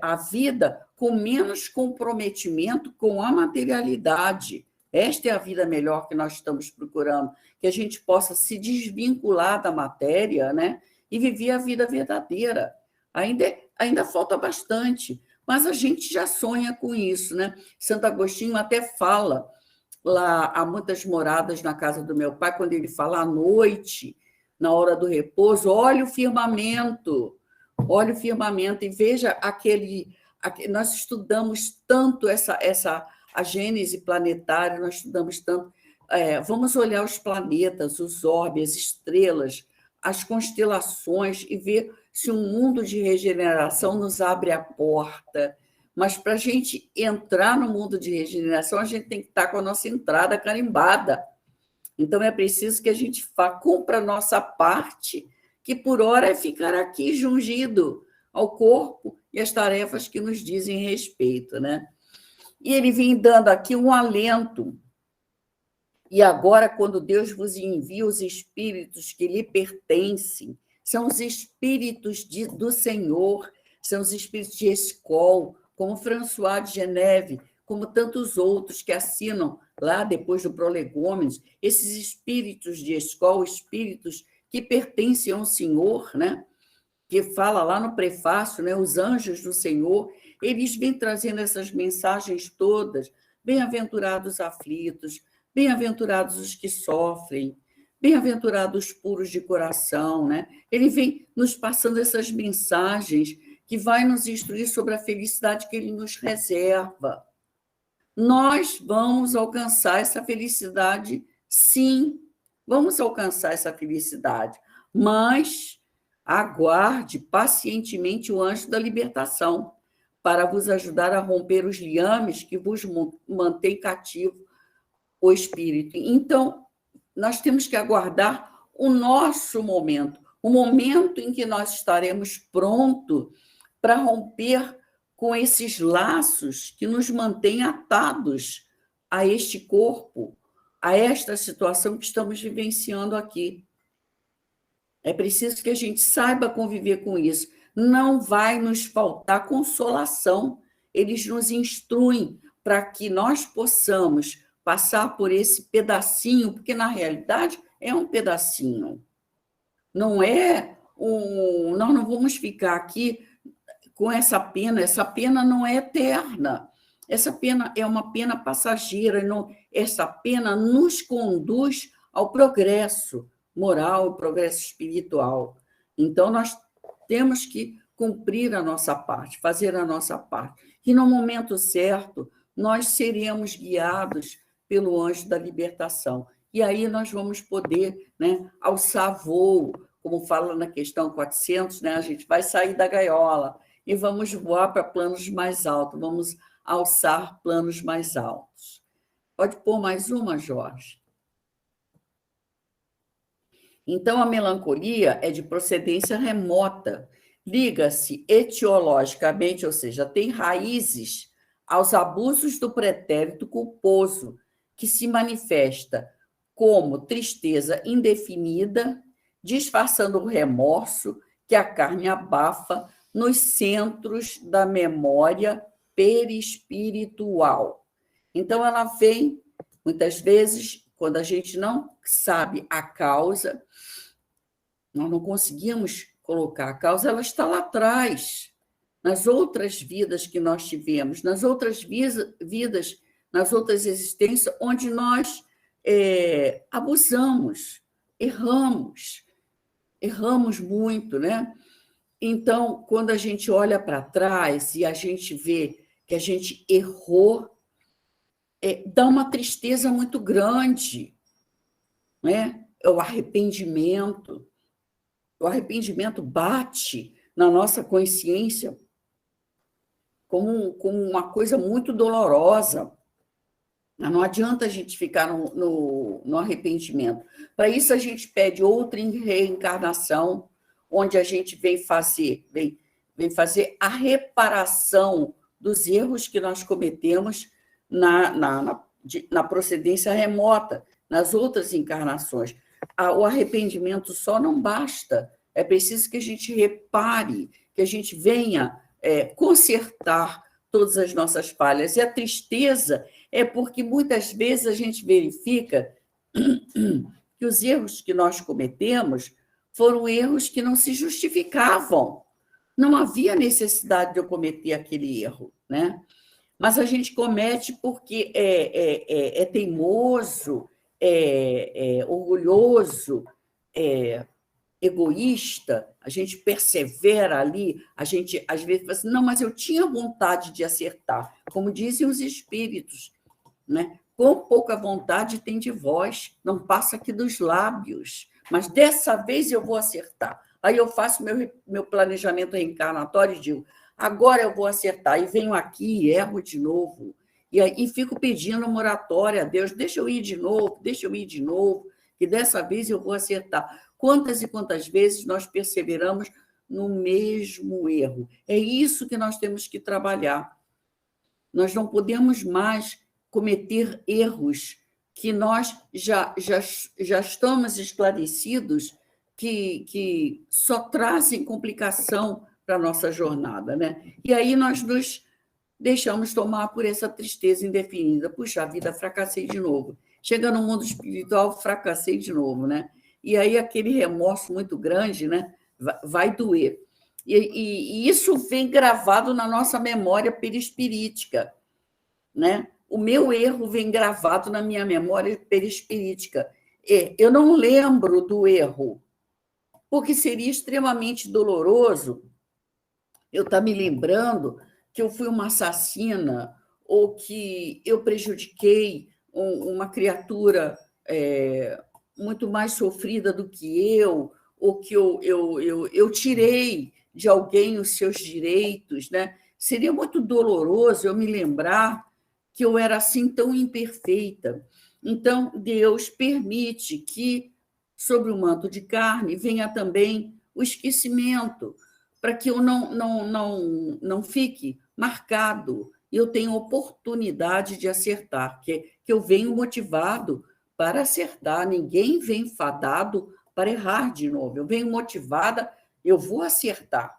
a vida com menos comprometimento com a materialidade. Esta é a vida melhor que nós estamos procurando, que a gente possa se desvincular da matéria, né, e viver a vida verdadeira. Ainda falta bastante, mas a gente já sonha com isso, né? Santo Agostinho até fala, lá há muitas moradas na casa do meu pai, quando ele fala à noite, na hora do repouso, olha o firmamento e veja nós estudamos tanto a gênese planetária, nós estudamos tanto, vamos olhar os planetas, os orbes, as estrelas, as constelações e ver se um mundo de regeneração nos abre a porta. Mas para a gente entrar no mundo de regeneração, a gente tem que estar com a nossa entrada carimbada. Então, é preciso que a gente cumpra a nossa parte, que por hora é ficar aqui jungido ao corpo e às tarefas que nos dizem respeito, né? E ele vem dando aqui um alento. E agora, quando Deus vos envia os espíritos que lhe pertencem, são os espíritos do Senhor, são os espíritos de Escol, como François de Geneve, como tantos outros que assinam lá depois do Prolegômenos, esses espíritos de Escol, espíritos que pertencem ao Senhor, né? Que fala lá no prefácio, né? Os anjos do Senhor, eles vêm trazendo essas mensagens todas, bem-aventurados os aflitos, bem-aventurados os que sofrem, bem-aventurados os puros de coração, né? Ele vem nos passando essas mensagens que vai nos instruir sobre a felicidade que ele nos reserva. Nós vamos alcançar essa felicidade, sim, vamos alcançar essa felicidade, mas aguarde pacientemente o anjo da libertação para vos ajudar a romper os liames que vos mantém cativo o espírito. Então, nós temos que aguardar o nosso momento, o momento em que nós estaremos prontos para romper com esses laços que nos mantêm atados a este corpo, a esta situação que estamos vivenciando aqui. É preciso que a gente saiba conviver com isso. Não vai nos faltar consolação. Eles nos instruem para que nós possamos passar por esse pedacinho, porque, na realidade, é um pedacinho. Não é nós não vamos ficar aqui com essa pena não é eterna. Essa pena é uma pena passageira, essa pena nos conduz ao progresso moral, ao progresso espiritual. Então, nós temos que cumprir a nossa parte, fazer a nossa parte. E, no momento certo, nós seremos guiados pelo anjo da libertação. E aí nós vamos poder, né, alçar voo, como fala na questão 400, né, a gente vai sair da gaiola e vamos voar para planos mais altos, vamos alçar planos mais altos. Pode pôr mais uma, Jorge? Então, a melancolia é de procedência remota, liga-se etiologicamente, ou seja, tem raízes aos abusos do pretérito culposo, que se manifesta como tristeza indefinida, disfarçando o remorso que a carne abafa nos centros da memória perispiritual. Então, ela vem, muitas vezes, quando a gente não sabe a causa, nós não conseguimos colocar a causa, ela está lá atrás, nas outras vidas que nós tivemos, nas outras vidas, nas outras existências, onde nós abusamos, erramos muito, né? Então, quando a gente olha para trás e a gente vê que a gente errou, dá uma tristeza muito grande, né? O arrependimento bate na nossa consciência como uma coisa muito dolorosa. Não adianta a gente ficar no arrependimento. Para isso, a gente pede outra reencarnação, onde a gente vem fazer a reparação dos erros que nós cometemos na procedência remota, nas outras encarnações. O arrependimento só não basta, é preciso que a gente repare, que a gente venha consertar todas as nossas falhas. E a tristeza é porque muitas vezes a gente verifica que os erros que nós cometemos foram erros que não se justificavam. Não havia necessidade de eu cometer aquele erro, né? Mas a gente comete porque é teimoso, orgulhoso, egoísta, a gente persevera ali, a gente às vezes fala assim, não, mas eu tinha vontade de acertar, como dizem os espíritos, né? Com pouca vontade tem de vós, não passa aqui dos lábios, mas dessa vez eu vou acertar. Aí eu faço meu planejamento reencarnatório e digo, agora eu vou acertar, e venho aqui e erro de novo, e fico pedindo moratória a Deus, deixa eu ir de novo, que dessa vez eu vou acertar. Quantas e quantas vezes nós perseveramos no mesmo erro? É isso que nós temos que trabalhar. Nós não podemos mais cometer erros que nós já estamos esclarecidos que só trazem complicação para a nossa jornada, né? E aí nós nos deixamos tomar por essa tristeza indefinida. Puxa, a vida, fracassei de novo. Chega no mundo espiritual, fracassei de novo, né? E aí aquele remorso muito grande, né? Vai doer. E isso vem gravado na nossa memória perispirítica, né? O meu erro vem gravado na minha memória perispirítica. Eu não lembro do erro, porque seria extremamente doloroso eu estar me lembrando que eu fui uma assassina ou que eu prejudiquei uma criatura muito mais sofrida do que eu, ou que eu tirei de alguém os seus direitos, né? Seria muito doloroso eu me lembrar que eu era assim tão imperfeita. Então, Deus permite que, sobre o manto de carne, venha também o esquecimento, para que eu não fique marcado, e eu tenho oportunidade de acertar, que eu venho motivado para acertar, ninguém vem fadado para errar de novo, eu venho motivada, eu vou acertar.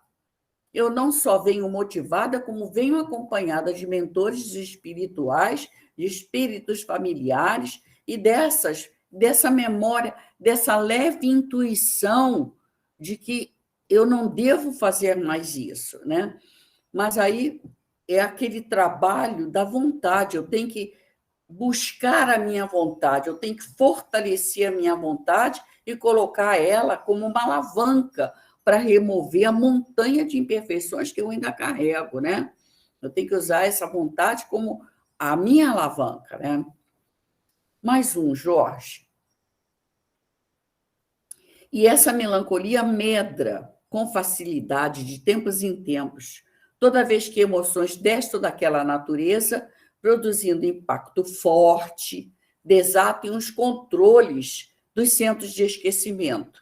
Eu não só venho motivada, como venho acompanhada de mentores espirituais, de espíritos familiares, e dessa memória, dessa leve intuição de que eu não devo fazer mais isso, né? Mas aí é aquele trabalho da vontade, eu tenho que buscar a minha vontade, eu tenho que fortalecer a minha vontade e colocar ela como uma alavanca para remover a montanha de imperfeições que eu ainda carrego, né? Eu tenho que usar essa vontade como a minha alavanca, né? Mais um, Jorge. E essa melancolia medra com facilidade de tempos em tempos, toda vez que emoções desta ou daquela natureza, produzindo impacto forte, desatem os controles dos centros de esquecimento,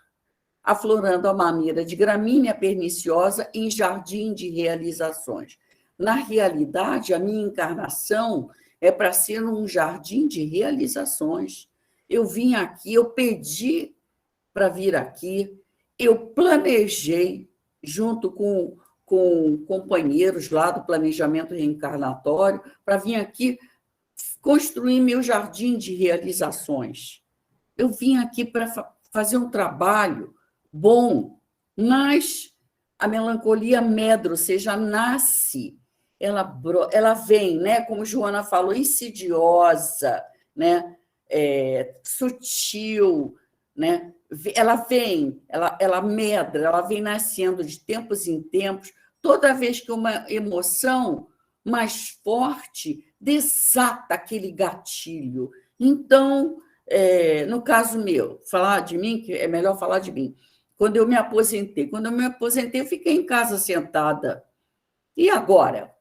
aflorando a maneira de gramínea perniciosa em jardim de realizações. Na realidade, a minha encarnação é para ser um jardim de realizações. Eu vim aqui, eu pedi para vir aqui, eu planejei, junto com companheiros lá do planejamento reencarnatório, para vir aqui construir meu jardim de realizações. Eu vim aqui para fazer um trabalho bom, mas a melancolia medra, ou seja, nasce, ela vem, né? Como Joana falou, insidiosa, né? Sutil, né? Ela vem, ela medra, ela vem nascendo de tempos em tempos, toda vez que uma emoção mais forte desata aquele gatilho. Então, no caso meu, falar de mim, que é melhor falar de mim, quando eu me aposentei, eu fiquei em casa sentada. E agora?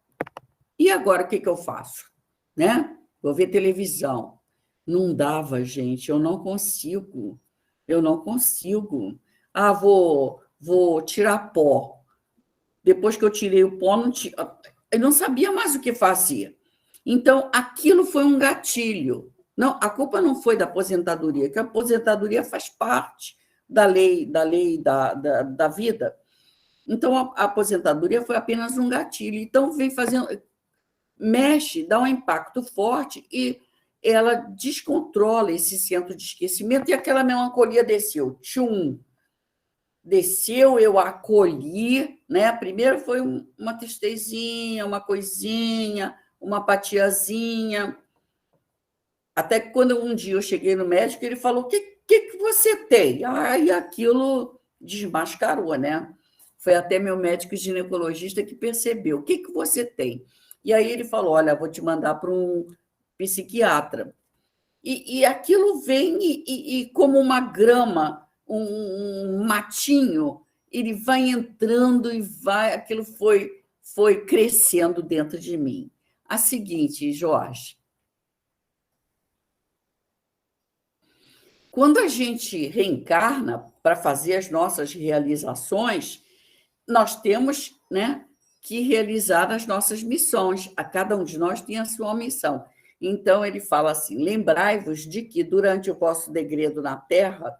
E agora o que eu faço? Né? Vou ver televisão. Não dava, gente, eu não consigo. Eu não consigo. Ah, vou tirar pó. Depois que eu tirei o pó, eu não sabia mais o que fazer. Então, aquilo foi um gatilho. Não, a culpa não foi da aposentadoria, que a aposentadoria faz parte da lei da vida. Então, a aposentadoria foi apenas um gatilho. Então, vem fazendo, mexe, dá um impacto forte e ela descontrola esse centro de esquecimento e aquela melancolia desceu. Tchum! Desceu, eu acolhi, né? Primeiro foi uma tristezinha, uma coisinha, uma apatiazinha. Até que quando um dia eu cheguei no médico, ele falou: o que você tem? Aí aquilo desmascarou, né? Foi até meu médico ginecologista que percebeu: o que você tem? E aí ele falou: olha, vou te mandar para um psiquiatra. E aquilo vem e como uma grama, um matinho, ele vai entrando e vai. Aquilo foi crescendo dentro de mim. A seguinte, Jorge. Quando a gente reencarna para fazer as nossas realizações, nós temos, né, que realizar as nossas missões. A cada um de nós tem a sua missão. Então, ele fala assim: lembrai-vos de que, durante o vosso degredo na Terra,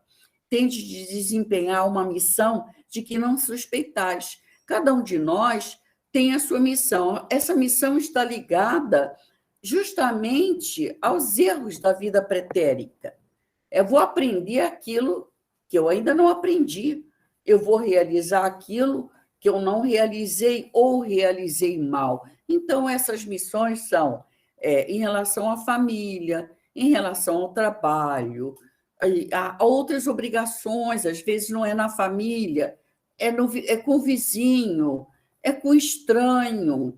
tendes de desempenhar uma missão de que não suspeitais. Cada um de nós tem a sua missão. Essa missão está ligada justamente aos erros da vida pretérica. Eu vou aprender aquilo que eu ainda não aprendi. Eu vou realizar aquilo que eu não realizei ou realizei mal. Então, essas missões são em relação à família, em relação ao trabalho, a outras obrigações, às vezes não é na família, é com o vizinho, é com o estranho,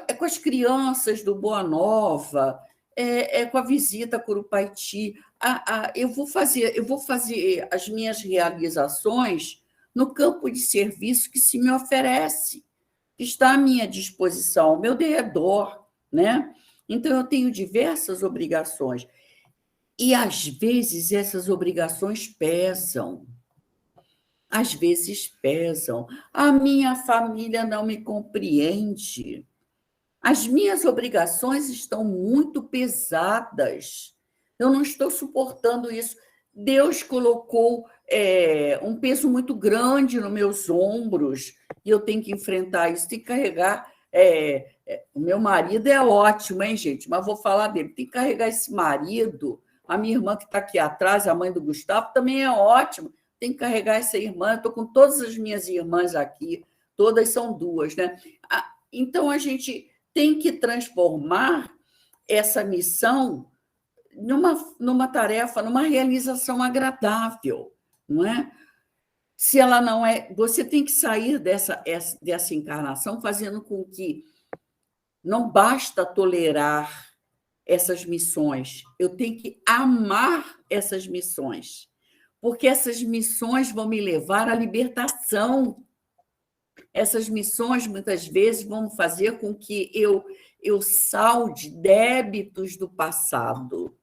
é com as crianças do Boa Nova, é com a visita a Curupaiti. Eu vou fazer as minhas realizações no campo de serviço que se me oferece, que está à minha disposição, ao meu derredor, né? Então, eu tenho diversas obrigações. E, às vezes, essas obrigações pesam. Às vezes pesam. A minha família não me compreende. As minhas obrigações estão muito pesadas. Eu não estou suportando isso. Deus colocou um peso muito grande nos meus ombros e eu tenho que enfrentar isso, tenho que carregar. O meu marido é ótimo, hein, gente? Mas vou falar dele. Tem que carregar esse marido. A minha irmã que está aqui atrás, a mãe do Gustavo, também é ótima. Tem que carregar essa irmã. Eu estou com todas as minhas irmãs aqui. Todas são duas, né? Então, a gente tem que transformar essa missão numa tarefa, numa realização agradável, não é? Se ela não é... Você tem que sair dessa encarnação fazendo com que não basta tolerar essas missões, eu tenho que amar essas missões, porque essas missões vão me levar à libertação. Essas missões, muitas vezes, vão fazer com que eu salde débitos do passado.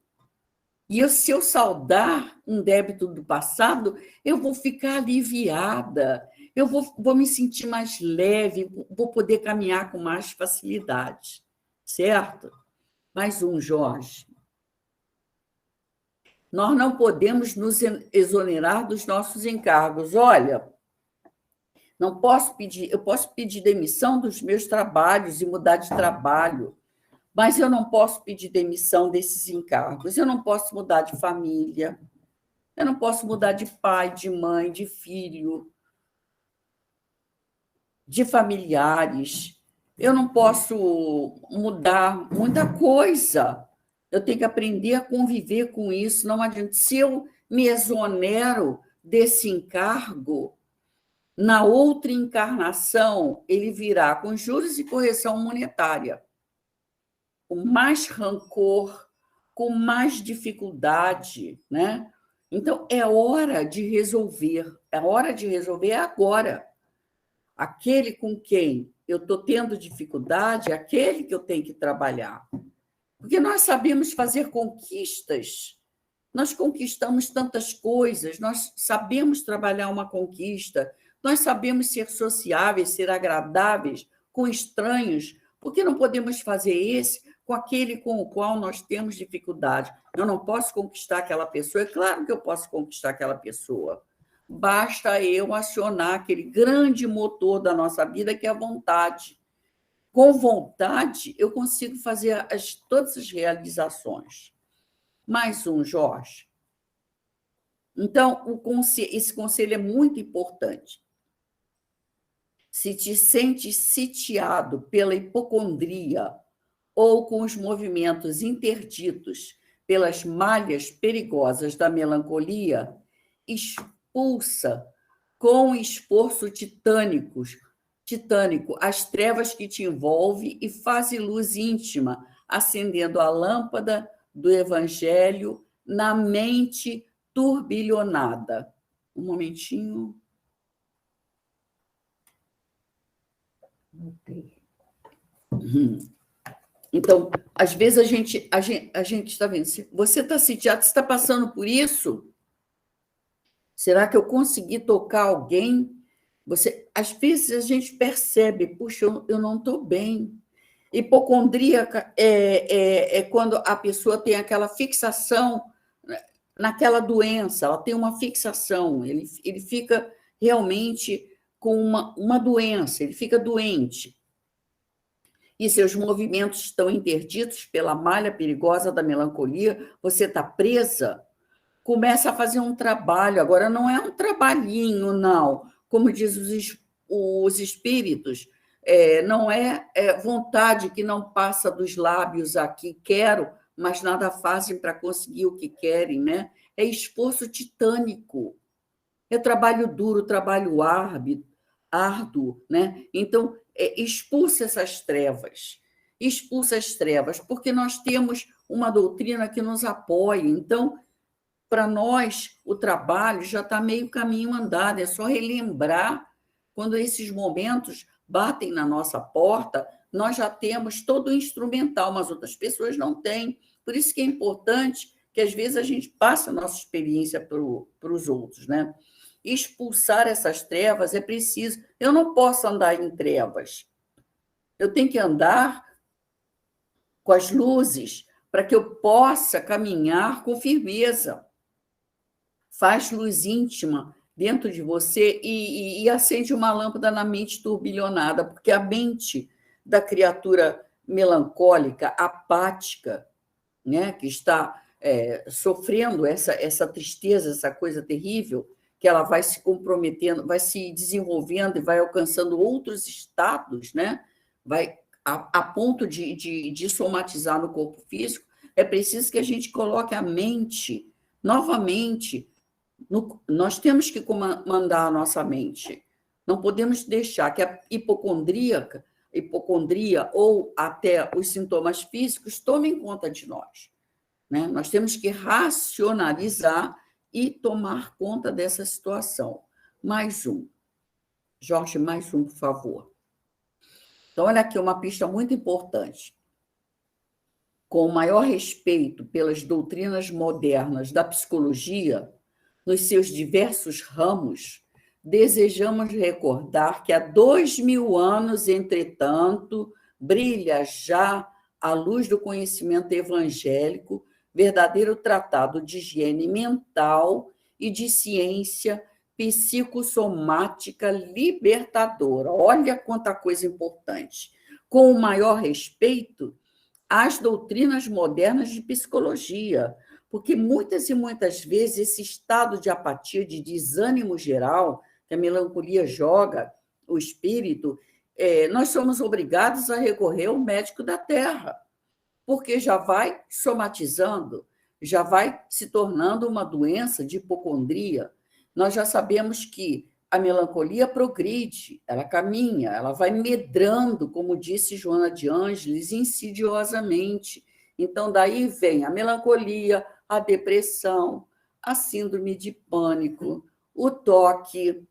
E se eu saldar um débito do passado, eu vou ficar aliviada, eu vou me sentir mais leve, vou poder caminhar com mais facilidade. Certo? Mais um, Jorge. Nós não podemos nos exonerar dos nossos encargos. Olha, eu posso pedir demissão dos meus trabalhos e mudar de trabalho, Mas eu não posso pedir demissão desses encargos, eu não posso mudar de família, eu não posso mudar de pai, de mãe, de filho, de familiares, eu não posso mudar muita coisa. Eu tenho que aprender a conviver com isso, não adianta. Se eu me exonero desse encargo, na outra encarnação, ele virá com juros e correção monetária, com mais rancor, com mais dificuldade, né? Então, é hora de resolver. É hora de resolver agora. Aquele com quem eu estou tendo dificuldade é aquele que eu tenho que trabalhar. Porque nós sabemos fazer conquistas, nós conquistamos tantas coisas, nós sabemos trabalhar uma conquista, nós sabemos ser sociáveis, ser agradáveis com estranhos. Por que não podemos fazer esse com aquele com o qual nós temos dificuldade? Eu não posso conquistar aquela pessoa, é claro que eu posso conquistar aquela pessoa. Basta eu acionar aquele grande motor da nossa vida, que é a vontade. Com vontade, eu consigo fazer todas as realizações. Mais um, Jorge. Então, esse conselho é muito importante. Se te sentes sitiado pela hipocondria ou com os movimentos interditos pelas malhas perigosas da melancolia, expulsa com esforço titânico as trevas que te envolvem e faz luz íntima, acendendo a lâmpada do Evangelho na mente turbilhonada. Um momentinho. Então, às vezes a gente está vendo, se você está sitiado, você está passando por isso? Será que eu consegui tocar alguém? Às vezes a gente percebe, puxa, eu não estou bem. Hipocondríaca é quando a pessoa tem aquela fixação naquela doença, ela tem uma fixação, ele fica realmente com uma doença, ele fica doente. E seus movimentos estão interditos pela malha perigosa da melancolia, você está presa, começa a fazer um trabalho. Agora, não é um trabalhinho, não. Como diz os espíritos, não é vontade que não passa dos lábios aqui, quero, mas nada fazem para conseguir o que querem, né? É esforço titânico, é trabalho duro, trabalho árduo, né? Então, expulsa essas trevas, porque nós temos uma doutrina que nos apoia. Então, para nós, o trabalho já está meio caminho andado, é só relembrar quando esses momentos batem na nossa porta, nós já temos todo o instrumental, mas outras pessoas não têm. Por isso que é importante que, às vezes, a gente passe a nossa experiência para os outros, né? Expulsar essas trevas é preciso. Eu não posso andar em trevas. Eu tenho que andar com as luzes para que eu possa caminhar com firmeza. Faz luz íntima dentro de você e acende uma lâmpada na mente turbilhonada, porque a mente da criatura melancólica, apática, né, que está sofrendo essa tristeza, essa coisa terrível, que ela vai se comprometendo, vai se desenvolvendo e vai alcançando outros estados, né? Vai a ponto de somatizar no corpo físico. É preciso que a gente coloque a mente novamente. Nós temos que comandar a nossa mente. Não podemos deixar que a hipocondria ou até os sintomas físicos tomem conta de nós, né? Nós temos que racionalizar e tomar conta dessa situação. Mais um. Jorge, mais um, por favor. Então, olha aqui uma pista muito importante. Com o maior respeito pelas doutrinas modernas da psicologia, nos seus diversos ramos, desejamos recordar que há 2000 anos, entretanto, brilha já a luz do conhecimento evangélico, verdadeiro tratado de higiene mental e de ciência psicossomática libertadora. Olha quanta coisa importante. Com o maior respeito, às doutrinas modernas de psicologia, porque muitas e muitas vezes esse estado de apatia, de desânimo geral, que a melancolia joga o espírito, nós somos obrigados a recorrer ao médico da terra, porque já vai somatizando, já vai se tornando uma doença de hipocondria. Nós já sabemos que a melancolia progride, ela caminha, ela vai medrando, como disse Joana de Ângeles, insidiosamente. Então, daí vem a melancolia, a depressão, a síndrome de pânico, o toque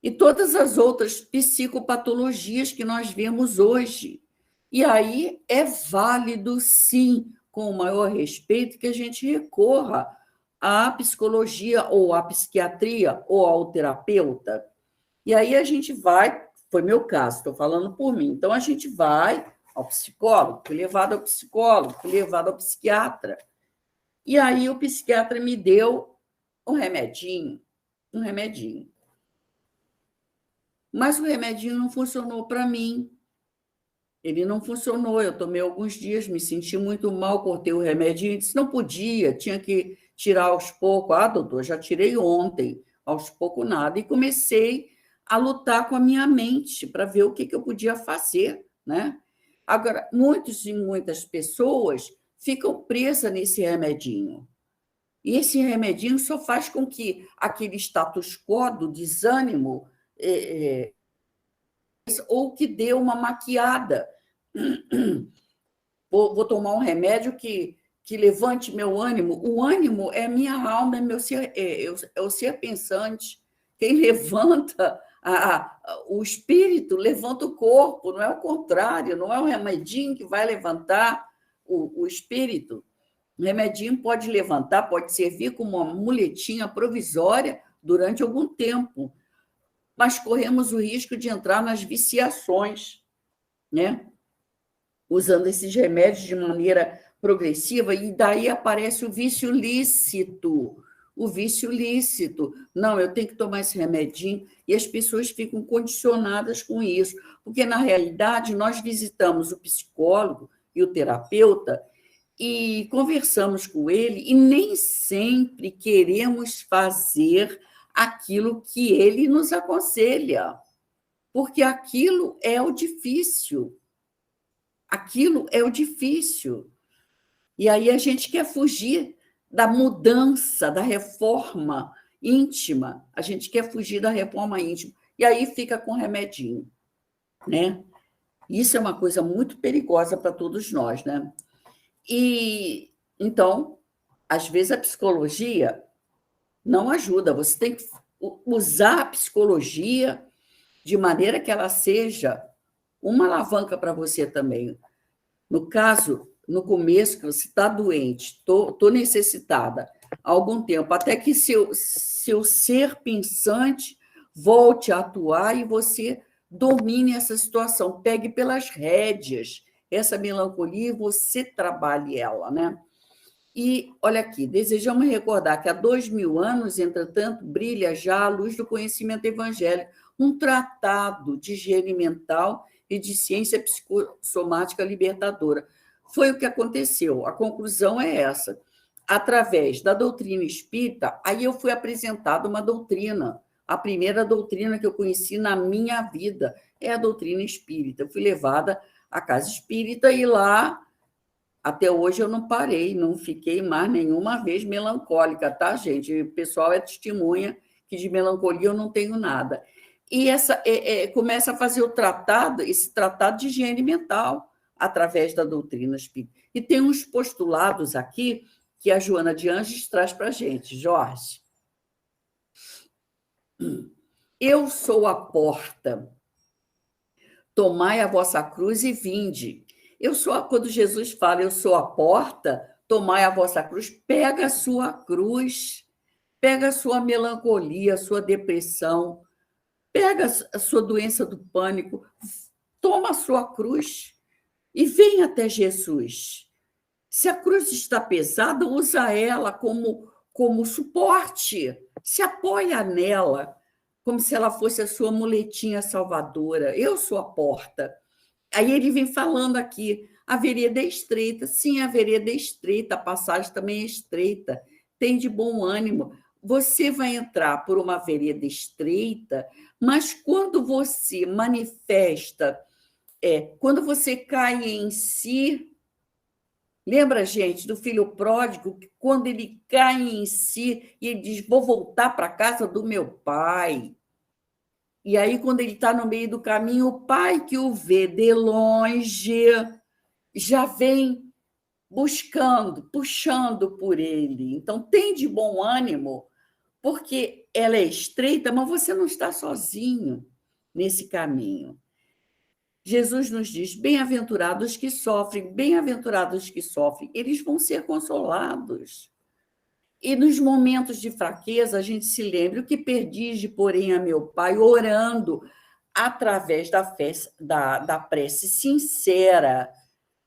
e todas as outras psicopatologias que nós vemos hoje. E aí é válido, sim, com o maior respeito, que a gente recorra à psicologia ou à psiquiatria ou ao terapeuta. E aí a gente vai, foi meu caso, estou falando por mim, então a gente vai ao psicólogo, fui levado ao psicólogo, fui levado ao psiquiatra. E aí o psiquiatra me deu um remedinho. Mas o remedinho não funcionou para mim. Ele não funcionou. Eu tomei alguns dias, me senti muito mal, cortei o remedinho, disse não podia, tinha que tirar aos poucos. Ah, doutor, já tirei ontem, aos poucos nada. E comecei a lutar com a minha mente para ver o que eu podia fazer, né? Agora, muitas e muitas pessoas ficam presas nesse remedinho. E esse remedinho só faz com que aquele status quo do desânimo ou que dê uma maquiada. Vou tomar um remédio que levante meu ânimo. O ânimo é minha alma, é meu ser, é o ser pensante. Quem levanta o espírito, levanta o corpo, não é o contrário, não é o remedinho que vai levantar o espírito. O remedinho pode levantar, pode servir como uma muletinha provisória durante algum tempo, mas corremos o risco de entrar nas viciações, né? Usando esses remédios de maneira progressiva, e daí aparece o vício lícito. O vício lícito. Não, eu tenho que tomar esse remedinho, e as pessoas ficam condicionadas com isso, porque, na realidade, nós visitamos o psicólogo e o terapeuta e conversamos com ele, e nem sempre queremos fazer aquilo que ele nos aconselha, porque aquilo é o difícil. Aquilo é o difícil. E aí a gente quer fugir da mudança, da reforma íntima. A gente quer fugir da reforma íntima. E aí fica com remedinho, né? Isso é uma coisa muito perigosa para todos nós, né? E, então, às vezes a psicologia não ajuda. Você tem que usar a psicologia de maneira que ela seja uma alavanca para você também. No caso, no começo, que você está doente, estou necessitada há algum tempo, até que seu ser pensante volte a atuar e você domine essa situação, pegue pelas rédeas essa melancolia e você trabalhe ela, né? E, olha aqui, desejamos recordar que há 2000 anos, entretanto, brilha já a luz do conhecimento evangélico, um tratado de higiene mental e de ciência psicossomática libertadora. Foi o que aconteceu. A conclusão é essa. Através da doutrina espírita, aí eu fui apresentada uma doutrina. A primeira doutrina que eu conheci na minha vida é a doutrina espírita. Eu fui levada à casa espírita e lá, até hoje, eu não parei, não fiquei mais nenhuma vez melancólica, tá, gente? O pessoal é testemunha que de melancolia eu não tenho nada. E começa a fazer esse tratado de higiene mental através da doutrina espírita. E tem uns postulados aqui que a Joana de Ângeles traz para a gente. Jorge, eu sou a porta, tomai a vossa cruz e vinde. Quando Jesus fala, eu sou a porta, tomai a vossa cruz, pega a sua cruz, pega a sua melancolia, a sua depressão, pega a sua doença do pânico, toma a sua cruz e vem até Jesus. Se a cruz está pesada, usa ela como suporte, se apoia nela, como se ela fosse a sua muletinha salvadora. Eu sou a porta. Aí ele vem falando aqui, A vereda é estreita. Sim, a vereda é estreita, a passagem também é estreita. Tem de bom ânimo. Você vai entrar por uma vereda estreita, mas quando você manifesta, quando você cai em si, lembra, gente, do filho pródigo, que quando ele cai em si e ele diz: vou voltar para a casa do meu pai. E aí, quando ele está no meio do caminho, o pai que o vê de longe já vem buscando, puxando por ele. Então, tem de bom ânimo, porque ela é estreita, mas você não está sozinho nesse caminho. Jesus nos diz: bem-aventurados que sofrem, bem-aventurados que sofrem, eles vão ser consolados. E nos momentos de fraqueza, a gente se lembra: o que perdi, porém, a meu Pai, orando através da prece sincera,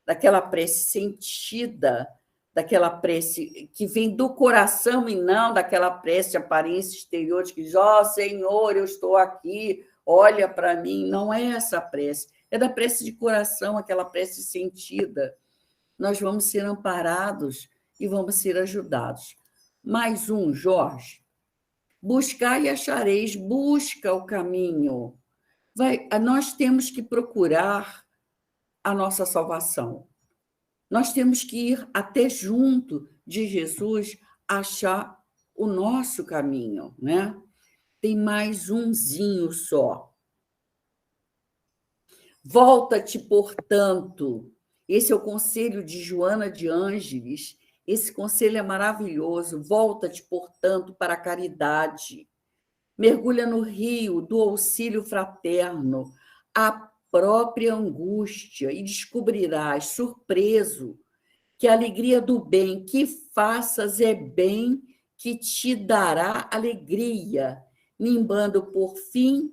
daquela prece sentida, daquela prece que vem do coração e não daquela prece de aparência exterior, que diz: ó Senhor, eu estou aqui, olha para mim. Não é essa prece, é da prece de coração, aquela prece sentida. Nós vamos ser amparados e vamos ser ajudados. Mais um, Jorge. Buscar e achareis, busca o caminho. Nós temos que procurar a nossa salvação. Nós temos que ir até junto de Jesus, achar o nosso caminho, né? Tem mais umzinho só. Volta-te, portanto. Esse é o conselho de Joana de Ângeles. Esse conselho é maravilhoso. Volta-te, portanto, para a caridade. Mergulha no rio do auxílio fraterno, a própria angústia, e descobrirás, surpreso, que a alegria do bem que faças é bem que te dará alegria, nimbando por fim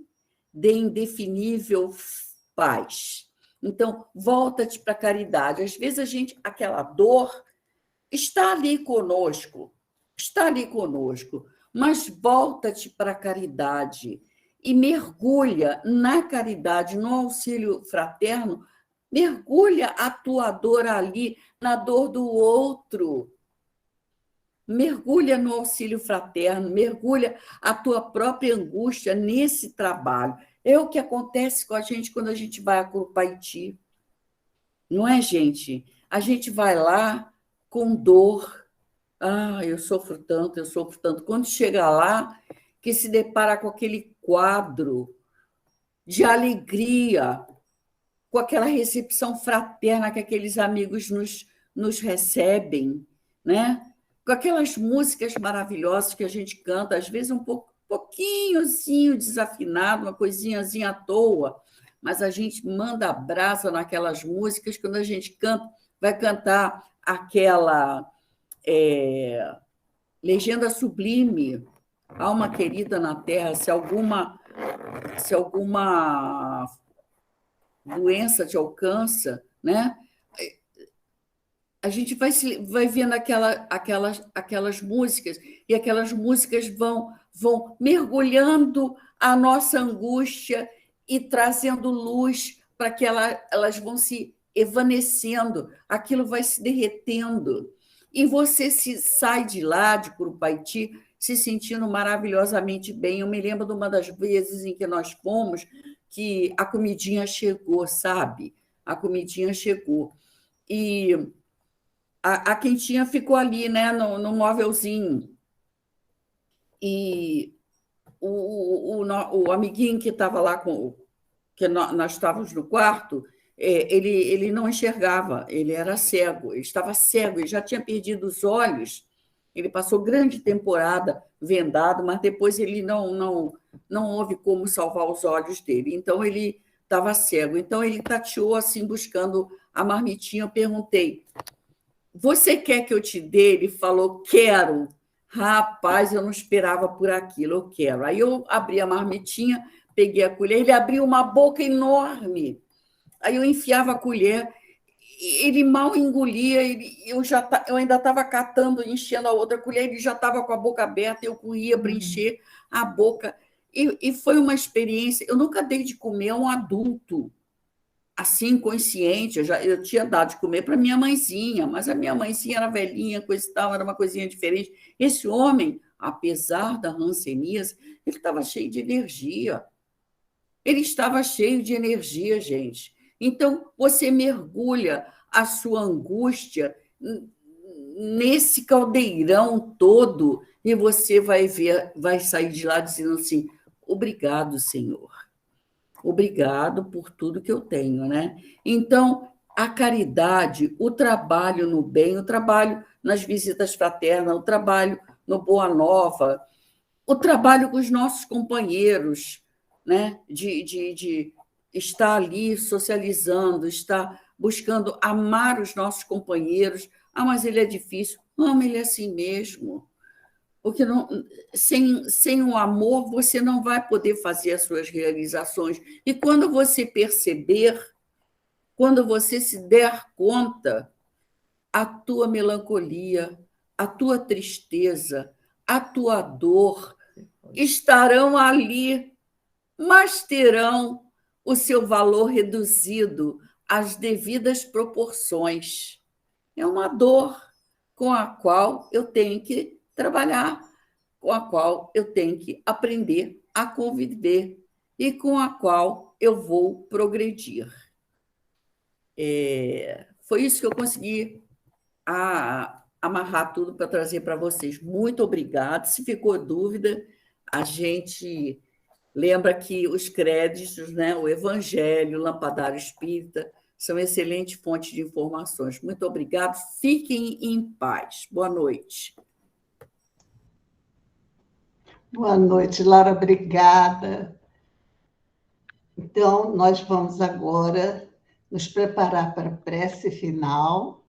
de indefinível paz. Então, volta-te para a caridade. Às vezes aquela dor está ali conosco, mas volta-te para a caridade e mergulha na caridade, no auxílio fraterno, mergulha a tua dor ali, na dor do outro. Mergulha no auxílio fraterno, mergulha a tua própria angústia nesse trabalho. É o que acontece com a gente quando a gente vai a Curupaiti. Não é, gente? A gente vai lá com dor. Ah, eu sofro tanto, eu sofro tanto. Quando chega lá, que se depara com aquele quadro de alegria, com aquela recepção fraterna que aqueles amigos nos recebem, né? Com aquelas músicas maravilhosas que a gente canta, às vezes um pouquinhozinho desafinado, uma coisinhazinha à toa, mas a gente manda brasa naquelas músicas. Quando a gente canta, vai cantar aquela Legenda Sublime, Alma Querida na Terra, se alguma doença te alcança, né? A gente vai vendo aquelas músicas, e aquelas músicas vão mergulhando a nossa angústia e trazendo luz para que elas vão se evanecendo, aquilo vai se derretendo. E você sai de lá, de Curupaiti, se sentindo maravilhosamente bem. Eu me lembro de uma das vezes em que nós fomos, que a comidinha chegou, sabe? A comidinha chegou. E a quentinha ficou ali, né, no móvelzinho. E o amiguinho que estava lá, que nós estávamos no quarto, ele não enxergava, ele era cego, ele estava cego, ele já tinha perdido os olhos, ele passou grande temporada vendado, mas depois ele não houve como salvar os olhos dele, então ele estava cego. Então ele tateou assim, buscando a marmitinha. Eu perguntei: você quer que eu te dê? Ele falou: quero. Rapaz, eu não esperava por aquilo, eu quero. Aí eu abri a marmitinha, peguei a colher, ele abriu uma boca enorme. Aí eu enfiava a colher, ele mal engolia, eu ainda estava catando, enchendo a outra colher, ele já estava com a boca aberta, eu corria para encher a boca. E foi uma experiência. Eu nunca dei de comer a um adulto assim, consciente. Eu tinha dado de comer para minha mãezinha, mas a minha mãezinha era velhinha, coisa e tal, era uma coisinha diferente. Esse homem, apesar da hanseníase, ele estava cheio de energia. Ele estava cheio de energia, gente. Então, você mergulha a sua angústia nesse caldeirão todo e você vai ver, vai sair de lá dizendo assim: obrigado, Senhor. Obrigado por tudo que eu tenho, né? Então, a caridade, o trabalho no bem, o trabalho nas visitas fraternas, o trabalho no Boa Nova, o trabalho com os nossos companheiros, né? De estar ali socializando, estar buscando amar os nossos companheiros. Ah, mas ele é difícil. Ama ele assim mesmo. Porque não, sem o amor, você não vai poder fazer as suas realizações. E quando você perceber, quando você se der conta, a tua melancolia, a tua tristeza, a tua dor estarão ali, mas terão o seu valor reduzido às devidas proporções. É uma dor com a qual eu tenho que trabalhar, com a qual eu tenho que aprender a conviver e com a qual eu vou progredir. Foi isso que eu consegui amarrar tudo para trazer para vocês. Muito obrigada. Se ficou dúvida, a gente lembra que os créditos, né, o Evangelho, o Lampadário Espírita, são excelente fonte de informações. Muito obrigado. Fiquem em paz. Boa noite. Boa noite, Laura. Obrigada. Então, nós vamos agora nos preparar para a prece final.